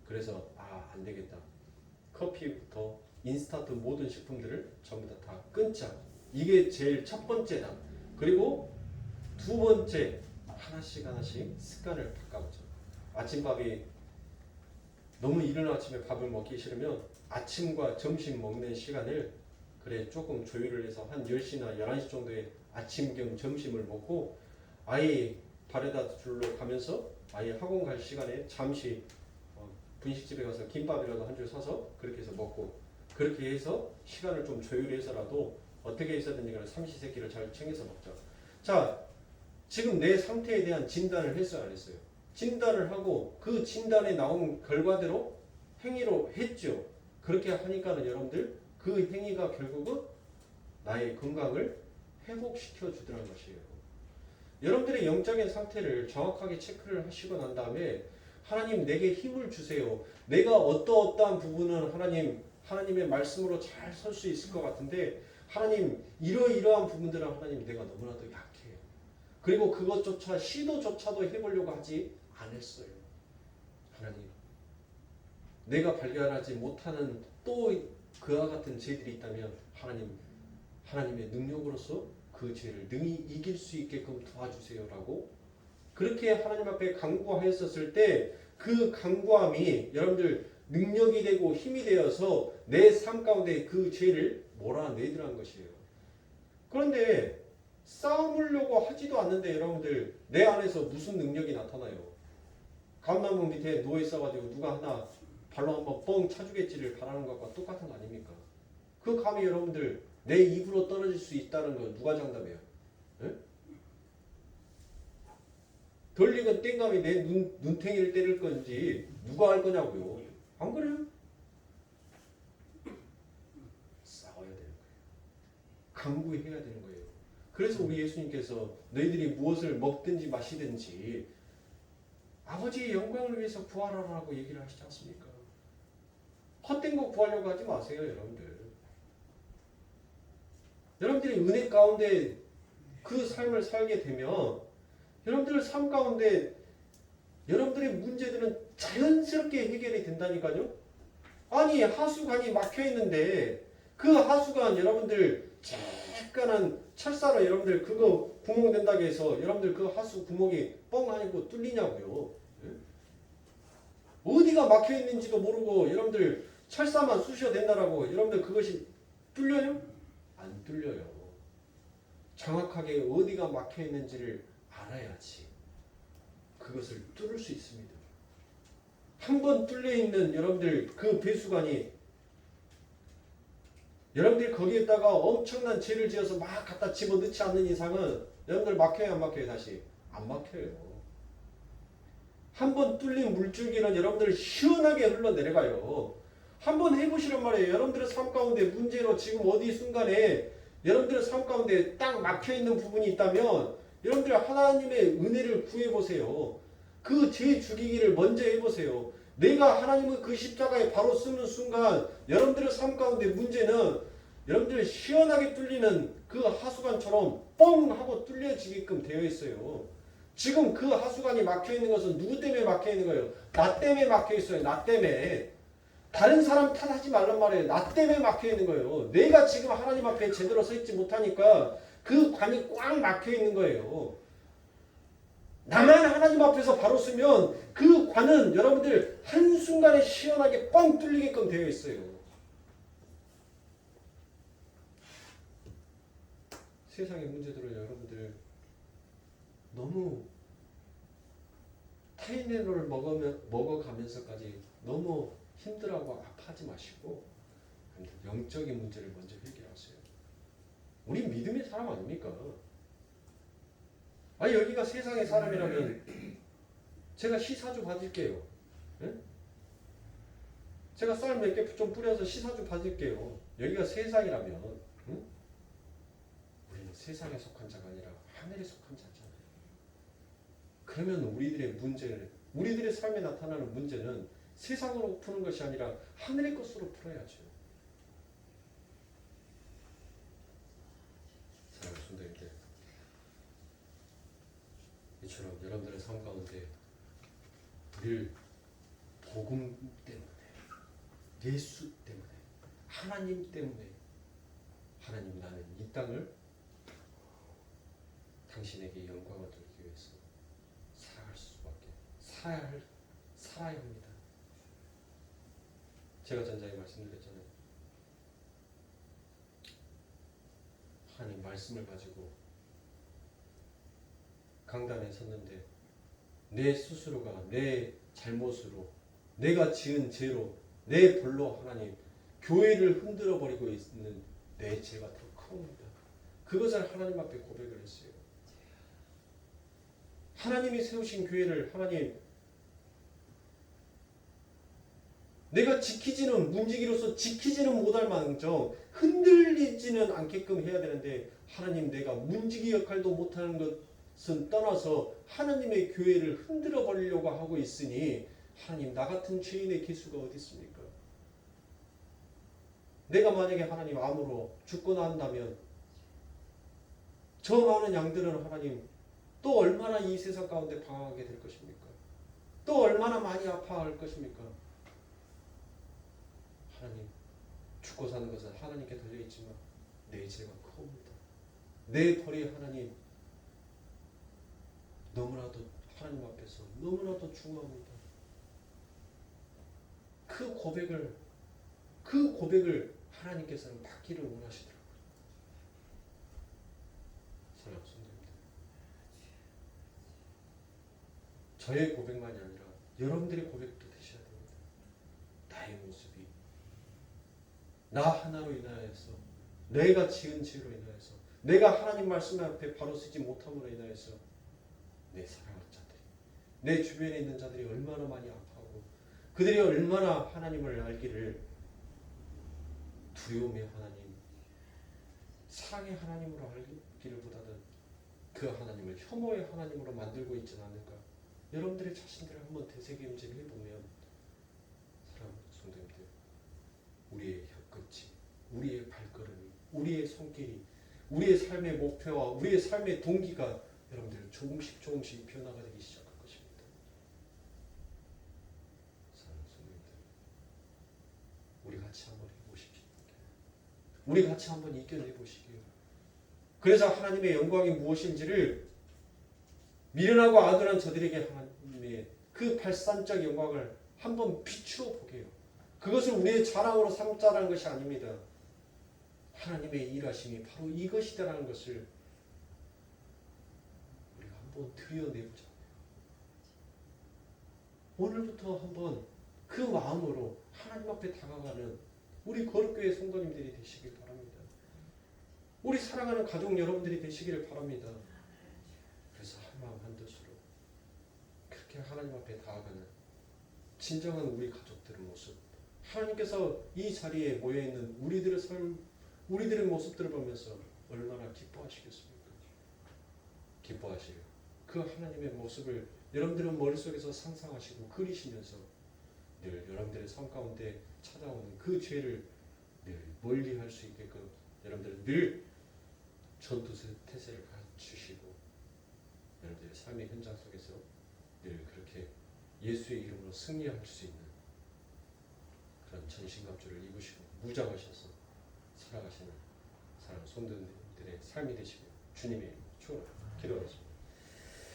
그래서 안 되겠다. 커피부터 인스턴트 모든 식품들을 전부 다 끊자. 이게 제일 첫 번째다. 그리고 두 번째 하나씩 습관을 바꿔보자. 아침밥이 너무 이른 아침에 밥을 먹기 싫으면 아침과 점심 먹는 시간을 그래 조금 조율을 해서 한 10시나 11시 정도에 아침 겸 점심을 먹고 아이 바래다 줄로 가면서 아이 학원 갈 시간에 잠시 분식집에 가서 김밥이라도 한 줄 사서 그렇게 해서 먹고 그렇게 해서 시간을 좀 조율해서라도 어떻게 해서든지 간에 삼시세끼를 잘 챙겨서 먹자. 자, 지금 내 상태에 대한 진단을 했어요 안 했어요? 진단을 하고 그 진단에 나온 결과대로 행위로 했죠. 그렇게 하니까는 여러분들 그 행위가 결국은 나의 건강을 회복시켜 주더라는 것이에요. 여러분들의 영적인 상태를 정확하게 체크를 하시고 난 다음에 하나님 내게 힘을 주세요. 내가 어떠한 부분은 하나님의 말씀으로 잘 설 수 있을 것 같은데 하나님 이러이러한 부분들은 하나님 내가 너무나도 약해요. 그리고 그것조차 시도조차도 해보려고 하지 않았어요. 하나님 내가 발견하지 못하는 또 그와 같은 죄들이 있다면 하나님의 능력으로서 그 죄를 능히 이길 수 있게끔 도와주세요라고 그렇게 하나님 앞에 간구하였었을 때 그 간구함이 여러분들 능력이 되고 힘이 되어서 내 삶 가운데 그 죄를 몰아내더라는 것이에요. 그런데 싸우려고 하지도 않는데 여러분들 내 안에서 무슨 능력이 나타나요? 감나무 밑에 누워 있어가지고 누가 하나 발로 한번 뻥 차주겠지를 바라는 것과 똑같은 거 아닙니까? 그 감이 여러분들 내 입으로 떨어질 수 있다는 거 누가 장담해요? 네? 덜 익은 땡감이 내 눈탱이를 때릴 건지 누가 알 거냐고요. 안 그래요? 싸워야 되는 거예요. 강구해야 되는 거예요. 그래서 우리 예수님께서 너희들이 무엇을 먹든지 마시든지 아버지의 영광을 위해서 구하라고 얘기를 하시지 않습니까? 헛된 거 구하려고 하지 마세요, 여러분들. 여러분들이 은혜 가운데 그 삶을 살게 되면 여러분들 삶 가운데 여러분들의 문제들은 자연스럽게 해결이 된다니까요. 아니 하수관이 막혀 있는데 그 하수관 여러분들 쬐깐한 철사로 여러분들 그거 구멍 된다고 해서 여러분들 그 하수 구멍이 뻥 아니고 뚫리냐고요. 어디가 막혀 있는지도 모르고 여러분들 철사만 쑤셔 댄다라고 여러분들 그것이 뚫려요? 안 뚫려요. 정확하게 어디가 막혀 있는지를 알아야지 그것을 뚫을 수 있습니다. 한 번 뚫려 있는 여러분들 그 배수관이 여러분들이 거기에다가 엄청난 죄를 지어서 막 갖다 집어넣지 않는 이상은 여러분들 막혀요 안 막혀요? 다시 안 막혀요. 한 번 뚫린 물줄기는 여러분들 시원하게 흘러내려가요. 한번 해보시란 말이에요. 여러분들의 삶 가운데 문제로 지금 어디 순간에 여러분들의 삶 가운데 딱 막혀있는 부분이 있다면 여러분들 하나님의 은혜를 구해보세요. 그 죄 죽이기를 먼저 해보세요. 내가 하나님의 그 십자가에 바로 쓰는 순간 여러분들의 삶 가운데 문제는 여러분들 시원하게 뚫리는 그 하수관처럼 뻥 하고 뚫려지게끔 되어 있어요. 지금 그 하수관이 막혀있는 것은 누구 때문에 막혀있는 거예요? 나 때문에 막혀있어요. 나 때문에. 다른 사람 탓하지 말란 말이에요. 나 때문에 막혀있는 거예요. 내가 지금 하나님 앞에 제대로 서 있지 못하니까 그 관이 꽉 막혀있는 거예요. 나만 하나님 앞에서 바로 서면 그 관은 여러분들 한순간에 시원하게 뻥 뚫리게끔 되어 있어요. 세상의 문제들을 여러분들 너무 타이레놀을 먹어가면서까지 너무 힘들어하고 아파하지 마시고 영적인 문제를 먼저 해결하세요. 우리 믿음의 사람 아닙니까? 아니 여기가 세상의 사람이라면 제가 시사주 받을게요. 예? 제가 쌀 몇 개 좀 뿌려서 시사주 받을게요. 여기가 세상이라면 응? 우리는 세상에 속한 자가 아니라 하늘에 속한 자잖아요. 그러면 우리들의 문제를 우리들의 삶에 나타나는 문제는 세상으로 푸는 것이 아니라 하늘의 것으로 풀어야죠. 사랑하는 성도님들, 이처럼 여러분들의 삶 가운데 늘 복음 때문에, 예수 때문에, 하나님 때문에 하나님 나는 이 땅을 당신에게 영광을 돌리기 위해서 살아갈 수밖에 살아야 합니다. 제가 전자에 말씀드렸잖아요. 하나님 말씀을 가지고 강단에 섰는데 내 스스로가 내 잘못으로 내가 지은 죄로 내 벌로 하나님 교회를 흔들어 버리고 있는 내 죄가 더 큽니다. 그것을 하나님 앞에 고백을 했어요. 하나님이 세우신 교회를 하나님 내가 지키지는 문지기로서 지키지는 못할 망정 흔들리지는 않게끔 해야 되는데 하나님 내가 문지기 역할도 못하는 것은 떠나서 하나님의 교회를 흔들어 버리려고 하고 있으니 하나님 나 같은 죄인의 기수가 어디 있습니까? 내가 만약에 하나님 암으로 죽고 난다면 저 많은 양들은 하나님 또 얼마나 이 세상 가운데 방황하게 될 것입니까? 또 얼마나 많이 아파할 것입니까? 하나님 죽고 사는 것은 하나님께 달려있지만 내 죄가 큽니다. 내 벌이 하나님 너무나도 하나님 앞에서 너무나도 중요합니다. 그 고백을 하나님께서는 받기를 원하시더라고요. 사랑하는 성도님들, 저의 고백만이 아니라 여러분들의 고백도 되셔야 됩니다. 나의 모습이 나 하나로 인하여서 내가 지은 죄로 인하여서 내가 하나님 말씀 앞에 바로 서지 못함으로 인하여서 내 사랑하는 자들이 내 주변에 있는 자들이 얼마나 많이 아파하고 그들이 얼마나 하나님을 알기를 두려움의 하나님 사랑의 하나님으로 알기를 보다는 그 하나님을 혐오의 하나님으로 만들고 있지는 않을까. 여러분들의 자신들을 한번 되새김질 해보면 사랑하는 성도님들 우리의 혀끝이 우리의 발걸음이 우리의 손길이 우리의 삶의 목표와 우리의 삶의 동기가 여러분들 조금씩 변화가 되기 시작할 것입니다. 사랑하는 성도님들 우리 같이 한번 해보십시오. 우리 같이 한번 이겨내보시기요. 그래서 하나님의 영광이 무엇인지를 미련하고 아둔한 저들에게 하나님의 그 발산적 영광을 한번 비추어 보게요. 그것을 우리의 자랑으로 삼자라는 것이 아닙니다. 하나님의 일하심이 바로 이것이다라는 것을 우리가 한번 들여내보자. 오늘부터 한번 그 마음으로 하나님 앞에 다가가는 우리 거룩교회 성도님들이 되시길 바랍니다. 우리 사랑하는 가족 여러분들이 되시기를 바랍니다. 그래서 한마음 한뜻으로 그렇게 하나님 앞에 다가가는 진정한 우리 가족들의 모습, 하나님께서 이 자리에 모여있는 우리들의 삶, 우리들의 모습들을 보면서 얼마나 기뻐하시겠습니까? 기뻐하시려 그 하나님의 모습을 여러분들은 머릿속에서 상상하시고 그리시면서 늘 여러분들의 삶 가운데 찾아오는 그 죄를 늘 멀리할 수 있게끔 여러분들은 늘 전투 태세를 갖추시고 여러분들의 삶의 현장 속에서 늘 그렇게 예수의 이름으로 승리할 수 있는 그런 전신갑주를 입으시고 무장하셔서 살아가시는 사랑하는 성도들의 삶이 되시고 주님의 축원을 기도하겠습니다.